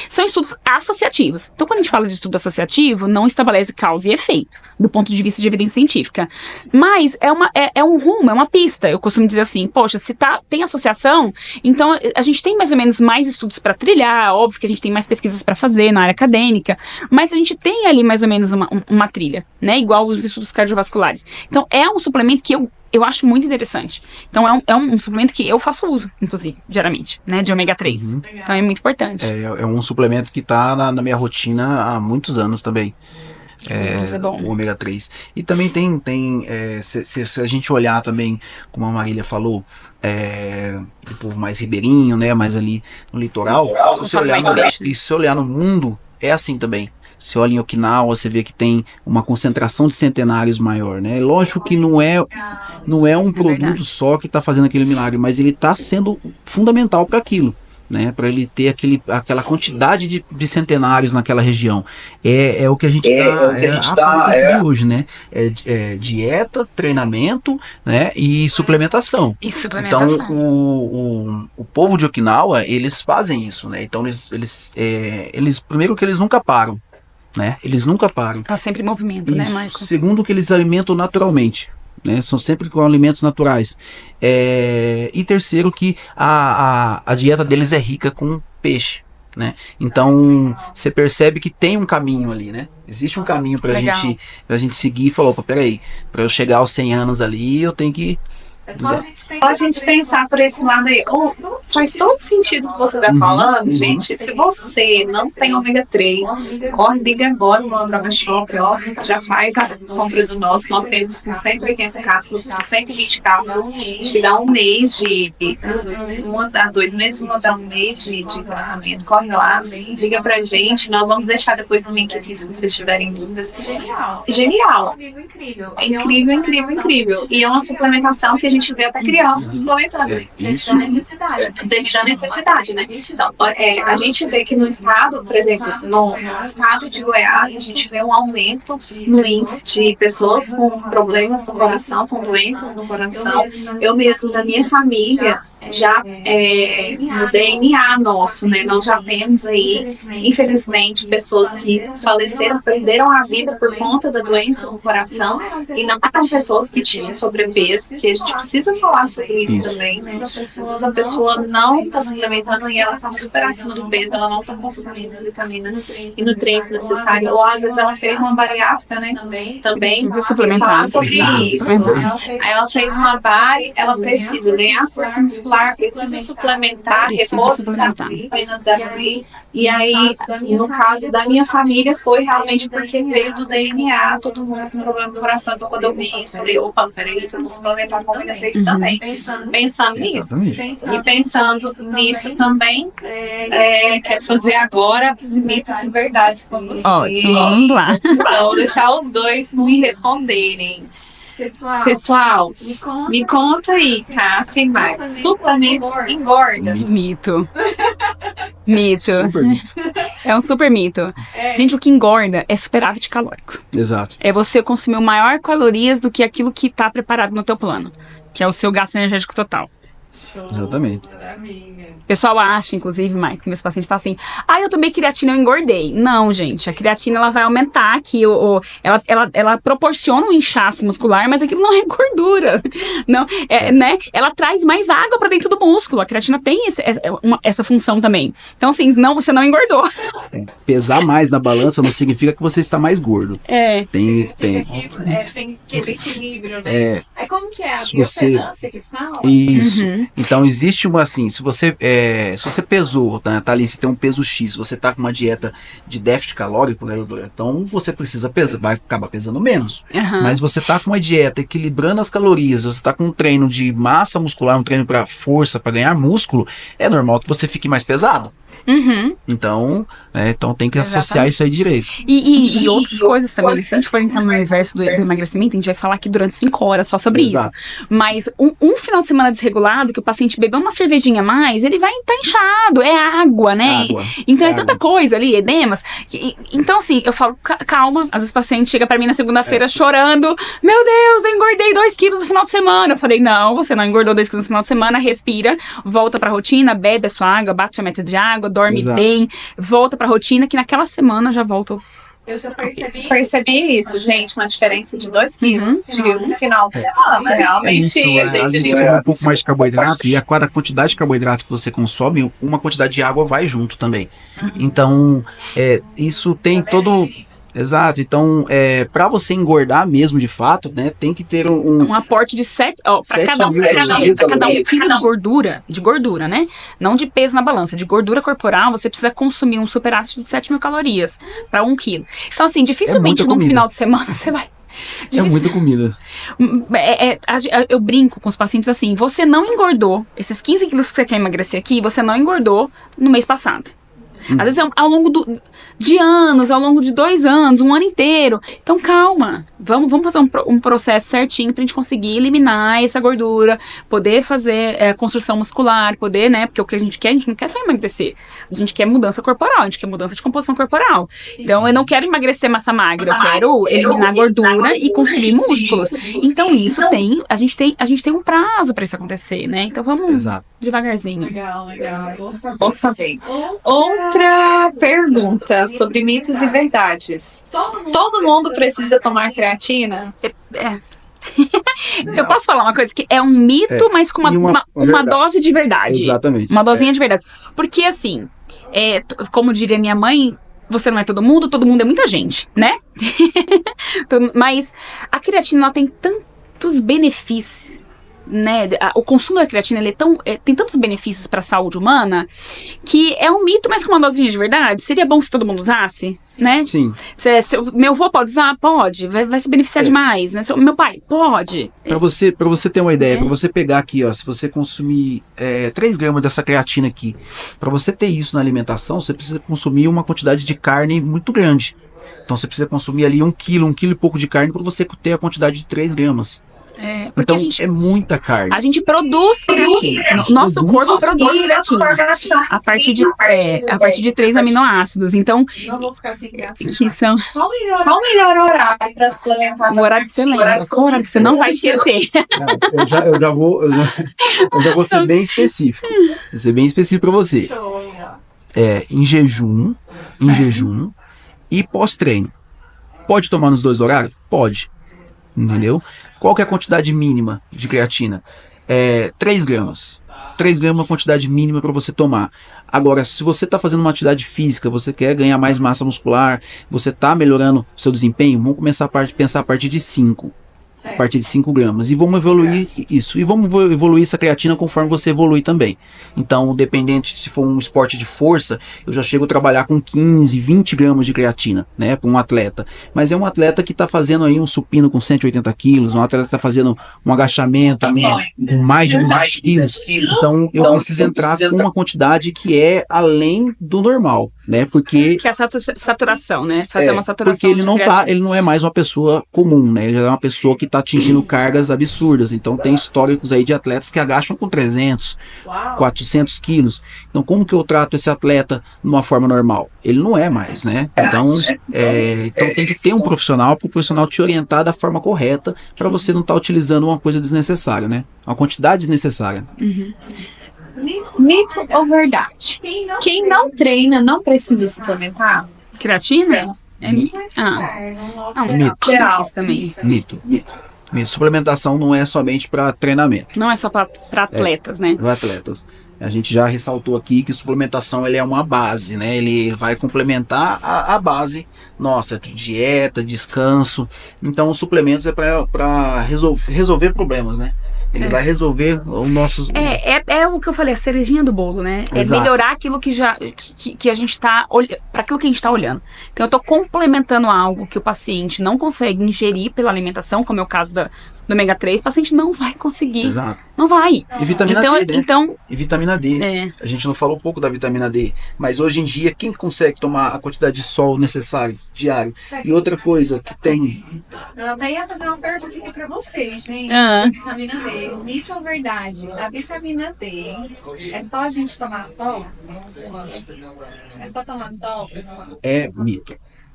São estudos associativos. Então, quando a gente fala de estudo associativo, não estabelece causa e efeito, do ponto de vista de evidência científica. Mas é um rumo, é uma pista. Eu costumo dizer assim, poxa, se tem associação, então a gente tem mais ou menos mais estudos para trilhar, óbvio que a gente tem mais pesquisas para fazer na área acadêmica, mas a gente tem ali mais ou menos uma trilha, né? Igual os estudos cardiovasculares. Então, é um suplemento que eu acho muito interessante. Então, é um suplemento que eu faço uso, inclusive, diariamente, né, de ômega 3. Então, é muito importante. É um suplemento que tá na minha rotina há muitos anos também. É bom. o ômega 3. E também se a gente olhar também, como a Marília falou, do povo mais ribeirinho, né, mais ali no litoral, se você olhar no mundo, é assim também. Você olha em Okinawa, você vê que tem uma concentração de centenários maior, né? Lógico que não é um produto só que está fazendo aquele milagre, mas ele está sendo fundamental para aquilo, né? Para ele ter aquela quantidade de centenários naquela região. É o que a gente está de hoje, né? Dieta, treinamento, né? E suplementação. Então o povo de Okinawa, eles fazem isso, né? Então eles primeiro que eles nunca param. Né? Eles nunca param. Tá sempre em movimento, né, Michael? Segundo, que eles alimentam naturalmente, né? São sempre com alimentos naturais. E terceiro, que a dieta deles é rica com peixe, né? Então você percebe que tem um caminho ali, né? Existe um caminho pra gente seguir e falar, opa, peraí, pra eu chegar aos 100 anos ali, eu tenho que... É só a gente pensar por esse lado aí. Faz todo sentido o que você está falando, gente. Se você não tem ômega 3, corre, liga agora no Droga Shop, ó. Já faz a compra do nosso. Nós temos com 180 cápsulas, com 120 cápsulas. Te dá um mês uma dá 2 meses, uma dá um mês de tratamento. Corre lá, liga pra gente. Nós vamos deixar depois no link aqui se vocês tiverem dúvidas. Genial. Incrível. E é uma suplementação que a gente vê até crianças suplementando. Devido à necessidade, né? Então, a gente vê que no estado, por exemplo, no estado de Goiás, a gente vê um aumento no índice de pessoas com problemas no coração, com doenças no coração. Eu mesmo, da minha família, já no DNA nosso, né? Nós já temos aí, infelizmente, pessoas que faleceram, perderam a vida por conta da doença no coração, e não eram pessoas que tinham sobrepeso, porque a gente precisa falar sobre isso também, né? Às vezes a pessoa não está suplementando e ela está super acima do peso, ela não está consumindo as vitaminas e nutrientes necessários, ou às vezes ela fez uma bariátrica, né? Também suplementar sobre isso. Aí ela fez uma bari, ela precisa ganhar força muscular, precisa suplementar, repor vitaminas ali. E aí, no caso da minha família, foi realmente porque veio do DNA, todo mundo com problema no coração. Então, quando eu vi isso, eu falei, opa, peraí, que eu vou suplementar com ômega 3 também. Pensando nisso. E pensando nisso também, quero fazer agora os mitos e verdades com vocês. Ótimo, vamos lá. Então, deixar os dois me responderem. Pessoal, me conta aí, Cássia e Marcos. Suplemento engorda? Mito. Super mito. É um super mito. Gente, o que engorda é superávit calórico. Exato. É você consumir maior calorias do que aquilo que está preparado no teu plano, que é o seu gasto energético total. Exatamente. O pessoal acha, inclusive, Mike, meus pacientes falam assim, eu tomei creatina, eu engordei. Não, gente, a creatina ela vai aumentar aqui, ela proporciona um inchaço muscular, mas aquilo não é gordura. Não, né? Ela traz mais água pra dentro do músculo. A creatina tem essa função também. Então, assim, você não engordou. Pesar mais na balança não significa que você está mais gordo. Tem aquele equilíbrio, né? Aí como que é? A bioimpedância que fala? Isso. Então existe se você pesou, tá ali, você tem um peso X, você tá com uma dieta de déficit calórico, né, então você precisa pesar, vai acabar pesando menos. Mas você tá com uma dieta equilibrando as calorias, você tá com um treino de massa muscular, um treino para força, para ganhar músculo, é normal que você fique mais pesado. Então tem que associar isso aí direito. E outras coisas também. Se a gente for entrar no universo do emagrecimento, a gente vai falar aqui durante 5 horas só sobre isso. Mas um final de semana desregulado, que o paciente beber uma cervejinha a mais, ele vai estar inchado. É água, né? Então é tanta coisa ali, edemas. Então, assim, eu falo, calma. Às vezes o paciente chega pra mim na segunda-feira chorando. Meu Deus, eu engordei 2 quilos no final de semana. Eu falei, não, você não engordou 2 quilos no final de semana. Respira, volta pra rotina, bebe a sua água, bate a meta de água, dorme bem, volta pra rotina, que naquela semana já volta. Eu já percebi isso, gente, uma diferença de 2 quilos de um final de semana, realmente. Às vezes você come um pouco mais de carboidrato e a cada quantidade de carboidrato que você consome, uma quantidade de água vai junto também. Então, isso tem todo... Exato. Então, para você engordar mesmo de fato, né, tem que ter Um aporte de 7, ó, para cada um, quilo de gordura, né? Não de peso na balança, de gordura corporal, você precisa consumir um superávit de 7.000 calorias para 1 quilo. Então, assim, dificilmente num final de semana você vai... É muita comida. Eu brinco com os pacientes assim, você não engordou, esses 15 quilos que você quer emagrecer aqui, você não engordou no mês passado. Às vezes ao longo de anos, ao longo de 2 anos, 1 ano inteiro. Então calma, vamos fazer um processo certinho pra gente conseguir eliminar essa gordura, poder fazer construção muscular, poder, né, porque o que a gente não quer só emagrecer, a gente quer mudança corporal, a gente quer mudança de composição corporal. Sim. Então eu não quero emagrecer massa magra, eu quero eliminar gordura e construir músculos. Então a gente tem um prazo pra isso acontecer, né? Então vamos devagarzinho. Legal. Bom saber. Outra pergunta sobre mitos e verdades. Todo mundo precisa tomar creatina? Eu posso falar uma coisa que é um mito, mas com uma dose de verdade. Exatamente. Uma dosinha de verdade. Porque assim, como diria minha mãe, você não é todo mundo é muita gente, né? Mas a creatina, ela tem tantos benefícios, né? O consumo da creatina, ele tem tantos benefícios para a saúde humana que é um mito, mas com uma dosinha de verdade. Seria bom se todo mundo usasse, né? Sim. Meu avô pode usar? Pode. Vai se beneficiar demais, né? Meu pai? Pode. Pra você ter uma ideia, pra você pegar aqui, ó, se você consumir 3 gramas dessa creatina aqui, pra você ter isso na alimentação, você precisa consumir uma quantidade de carne muito grande. Então você precisa consumir ali 1 quilo e pouco de carne pra você ter a quantidade de 3 gramas. Porque então é muita carne. A gente produz creatina. Nosso corpo produz creatina a partir de 3 aminoácidos. Então, não vou ficar sem creatina. Que são... Qual o melhor horário para suplementar? O horário que você lembra. Qual horário que você não vai esquecer? Eu já vou ser bem específico. Vou ser bem específico para você. Em jejum e pós-treino. Pode tomar nos 2 horários? Pode. Entendeu? Qual que é a quantidade mínima de creatina? 3 gramas. 3 gramas é a quantidade mínima para você tomar. Agora, se você está fazendo uma atividade física, você quer ganhar mais massa muscular, você está melhorando o seu desempenho, vamos começar a pensar a partir de 5. A partir de 5 gramas. E vamos evoluir isso. E vamos evoluir essa creatina conforme você evolui também. Então, dependente, se for um esporte de força, eu já chego a trabalhar com 15, 20 gramas de creatina, né? Para um atleta. Mas é um atleta que está fazendo aí um supino com 180 quilos, um atleta que está fazendo um agachamento com mais de 200 quilos. Então, eu preciso entrar com uma quantidade que é além do normal, né? Porque... Que é a saturação, né? Fazer uma saturação. Porque ele não é mais uma pessoa comum, né? Ele é uma pessoa que está atingindo cargas absurdas. Então tem históricos aí de atletas que agacham com 300, 400 quilos. Então como que eu trato esse atleta de uma forma normal? Ele não é mais, né? Então, então tem que ter um profissional para o profissional te orientar da forma correta para você não estar utilizando uma coisa desnecessária, né? Uma quantidade desnecessária. Uhum. Mito ou verdade? Quem não treina não precisa suplementar? Creatina? Mito. Também. Mito. Suplementação não é somente para treinamento. Não é só para atletas, né? Para atletas. A gente já ressaltou aqui que suplementação ele é uma base, né? Ele vai complementar a base nossa, de dieta, descanso. Então os suplementos é para resolver problemas, né? Ele vai resolver os nossos... É o que eu falei, a cerejinha do bolo, né? Exato. É melhorar aquilo que a gente tá olhando, para aquilo que a gente tá olhando. Então eu tô complementando algo que o paciente não consegue ingerir pela alimentação, como é o caso do ômega 3, o paciente não vai conseguir. Exato. Não vai. E vitamina D, né? Então, e vitamina D. A gente não falou um pouco da vitamina D, mas hoje em dia, quem consegue tomar a quantidade de sol necessária diário? E outra coisa que tem... Eu até ia fazer uma pergunta aqui pra vocês, gente. Vitamina D. Mito ou verdade? A vitamina D é só a gente tomar sol? É só tomar sol, pessoal? É mito.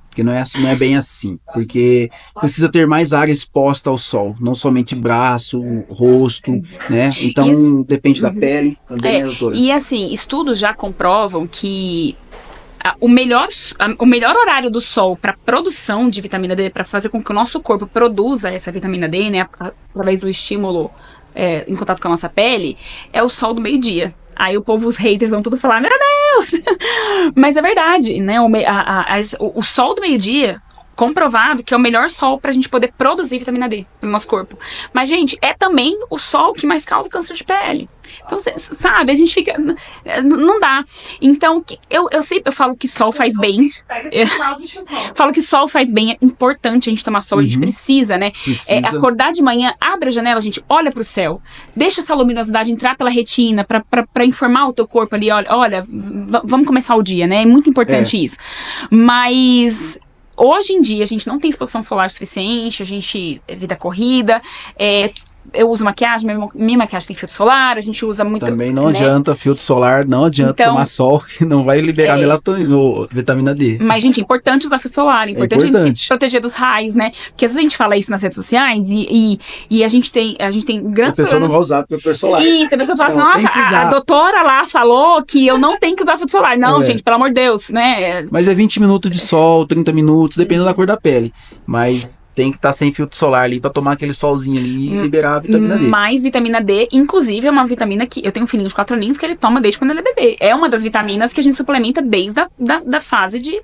Porque não é bem assim, porque precisa ter mais área exposta ao sol, não somente braço, rosto, né? Então depende da pele também, né, doutora? E assim, estudos já comprovam que o melhor horário do sol para produção de vitamina D, para fazer com que o nosso corpo produza essa vitamina D, né, através do estímulo em contato com a nossa pele, é o sol do meio-dia. Aí os haters vão tudo falar, meu Deus! Mas é verdade, né? O sol do meio-dia comprovado que é o melhor sol pra gente poder produzir vitamina D no nosso corpo. Mas, gente, é também o sol que mais causa câncer de pele. Então, sabe, a gente fica... Não dá. Então, eu sempre falo que sol faz bem. Falo que sol faz bem, é importante a gente tomar sol, a gente precisa, né? Acordar de manhã, abre a janela, gente, olha pro céu. Deixa essa luminosidade entrar pela retina pra informar o teu corpo ali, olha, vamos começar o dia, né? É muito importante isso. Mas... Hoje em dia, a gente não tem exposição solar suficiente, a gente... Vida corrida, eu uso maquiagem, minha maquiagem tem filtro solar, a gente usa muito... Também não adianta filtro solar, não adianta tomar sol, que não vai liberar melatonina, vitamina D. Mas, gente, é importante usar filtro solar, é importante a gente se proteger dos raios, né? Porque às vezes a gente fala isso nas redes sociais e a gente tem grandes problemas... A pessoa não vai usar filtro solar. Isso, a pessoa fala assim, nossa, a doutora lá falou que eu não tenho que usar filtro solar. Não, gente, pelo amor de Deus, né? Mas é 20 minutos de sol, 30 minutos, dependendo da cor da pele. Mas... tem que estar sem filtro solar ali pra tomar aquele solzinho ali e liberar a vitamina D. Mais vitamina D, inclusive é uma vitamina que eu tenho um filhinho de 4 aninhos que ele toma desde quando ele é bebê. É uma das vitaminas que a gente suplementa desde da fase de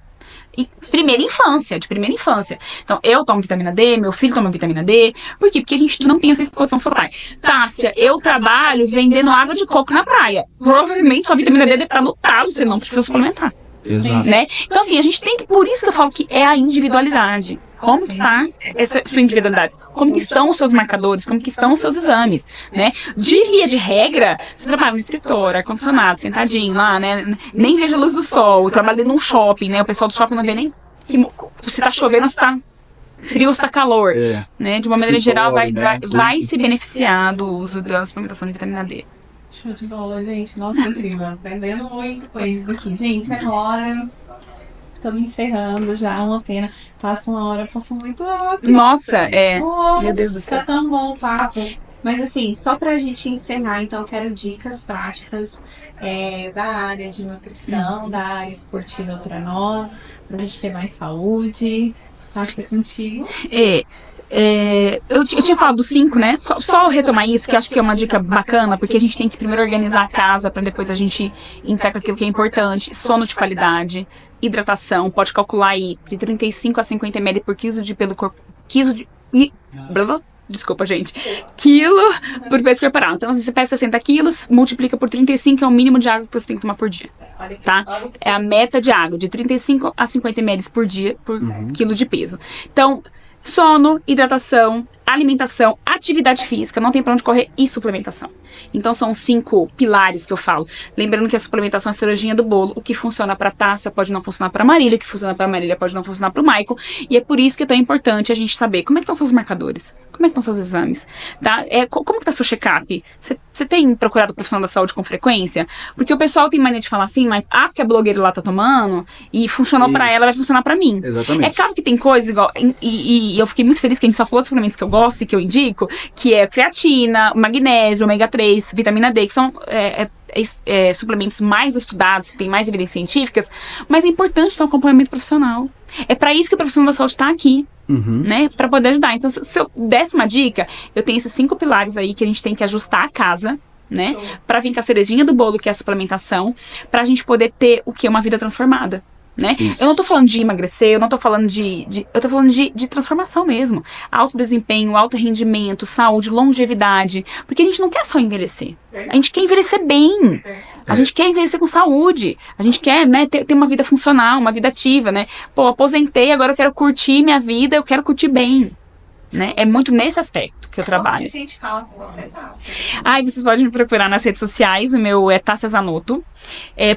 primeira infância. Então, eu tomo vitamina D, meu filho toma vitamina D. Por quê? Porque a gente não tem essa exposição solar. Tássia, eu trabalho vendendo água de coco na praia. Provavelmente sua vitamina D deve estar no talo, você não precisa suplementar. Exato. Né? Então, assim, a gente tem que... Por isso que eu falo que é a individualidade. Como que tá essa sua individualidade? Como que estão os seus marcadores? Como que estão os seus exames? Né? De via de regra, você trabalha no escritório, ar-condicionado, sentadinho lá, né? Nem vejo a luz do sol. Trabalha num shopping, né? O pessoal do shopping não vê nem se tá chovendo, se tá frio, se tá calor. Né? De uma maneira geral, vai se beneficiar do uso da suplementação de vitamina D. Show de bola, gente. Nossa, incrível. Aprendendo muita coisa aqui. Gente, agora estamos encerrando já, uma pena. Passa uma hora, passa muito rápido. Nossa, meu Deus do céu. Tá tão bom o papo. Mas assim, só pra gente encerrar, então, eu quero dicas práticas da área de nutrição, da área esportiva pra nós, pra gente ter mais saúde. Passa contigo. Eu tinha falado dos 5, né? Só retomar isso, que eu acho que é uma dica bacana, porque a gente tem que primeiro organizar a casa pra depois a gente entrar com aquilo que é importante. Sono de qualidade, hidratação, pode calcular aí de 35 a 50 ml por quilo de pelo corpo. Desculpa, gente. Quilo por peso corporal. Então, se você pesa 60 quilos, multiplica por 35, é o mínimo de água que você tem que tomar por dia. Tá? É a meta de água, de 35 a 50 ml por dia, por quilo de peso. Então, sono, hidratação, alimentação, atividade física, não tem pra onde correr, e suplementação. Então são 5 pilares que eu falo. Lembrando que a suplementação é a cerejinha do bolo. O que funciona pra Tássia pode não funcionar pra Marília, o que funciona pra Marília pode não funcionar pro Michael. E é por isso que é tão importante a gente saber como é que estão seus marcadores, como é que estão seus exames, tá? Como que tá seu check-up? Você tem procurado o profissional da saúde com frequência? Porque o pessoal tem mania de falar assim, mas porque a blogueira lá tá tomando e funcionou pra ela, vai funcionar pra mim. Exatamente. É claro que tem coisas igual, e eu fiquei muito feliz que a gente só falou dos suplementos que eu gosto e que eu indico, que é creatina, magnésio, ômega 3, vitamina D, que são suplementos mais estudados, que têm mais evidências científicas, mas é importante ter um acompanhamento profissional. É pra isso que o profissional da saúde tá aqui, né? Pra poder ajudar. Então, se eu desse uma dica, eu tenho esses 5 pilares aí que a gente tem que ajustar a casa, né? Pra vir com a cerejinha do bolo, que é a suplementação, pra gente poder ter o que? Uma vida transformada. Né? Eu não tô falando de emagrecer, eu não tô falando eu tô falando de transformação mesmo. Alto desempenho, alto rendimento, saúde, longevidade. Porque a gente não quer só envelhecer. A gente quer envelhecer bem. A gente quer envelhecer com saúde. A gente quer, né, ter uma vida funcional, uma vida ativa, né? Pô, aposentei, agora eu quero curtir minha vida, eu quero curtir bem. Né? É muito nesse aspecto que eu trabalho. Como que a gente fala com você, Tássia? Vocês podem me procurar nas redes sociais. O meu é Tássia Zanotto.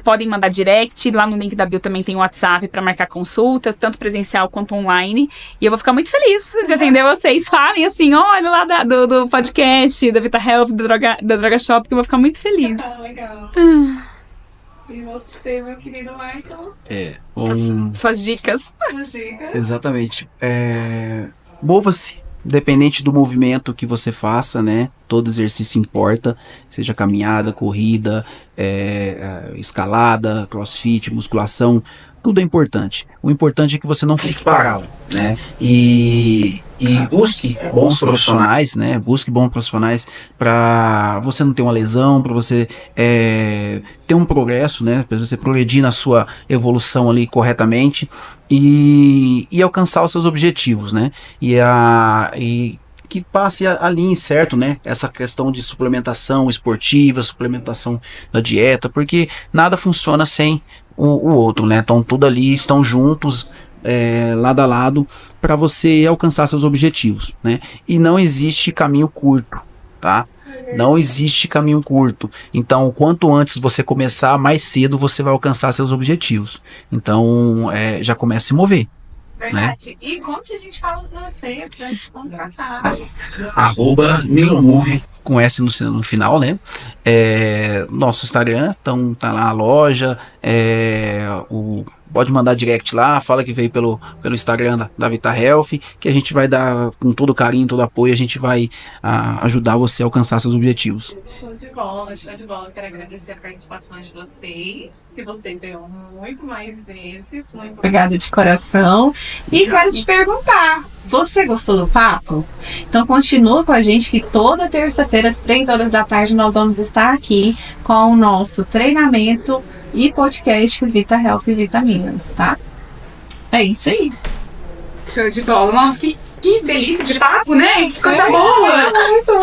Podem mandar direct. Lá no link da bio também tem o WhatsApp para marcar consulta, tanto presencial quanto online. E eu vou ficar muito feliz de atender vocês. Falem assim, olha lá do podcast, da Vita Health, da Droga Shop, que eu vou ficar muito feliz. Legal. E você, meu querido Michael? Suas dicas. Suas dicas. Exatamente. Mova-se. Independente do movimento que você faça, né? Todo exercício importa, seja caminhada, corrida, escalada, crossfit, musculação. tudo é importante. O importante é que você não fique parado, né? E busque bons profissionais, né? Busque bons profissionais para você não ter uma lesão, para você ter um progresso, né? Para você progredir na sua evolução ali corretamente e alcançar os seus objetivos, né? E que passe a linha certo, né? Essa questão de suplementação esportiva, suplementação da dieta, porque nada funciona sem o outro, né? Então tudo ali estão juntos, lado a lado, para você alcançar seus objetivos, né? E não existe caminho curto, tá? Não existe caminho curto. Então, quanto antes você começar, mais cedo você vai alcançar seus objetivos. Então, já comece a se mover. Verdade. E como que a gente fala com você pra te contratar? @milomove com S no final, né? Nosso Instagram, então tá lá a loja, pode mandar direct lá, fala que veio pelo Instagram da Vita Health, que a gente vai dar com todo carinho, todo apoio, a gente vai ajudar você a alcançar seus objetivos. Show de bola, show de bola. Quero agradecer a participação de vocês. Se vocês venham muito mais vezes, muito obrigada de coração. E quero te perguntar, você gostou do papo? Então continua com a gente que toda terça-feira às 3 horas da tarde nós vamos estar aqui com o nosso treinamento e podcast Vita Health e Vitaminas, tá? É isso aí. Show de bola. Nossa, que delícia de papo, né? Que coisa boa! Muito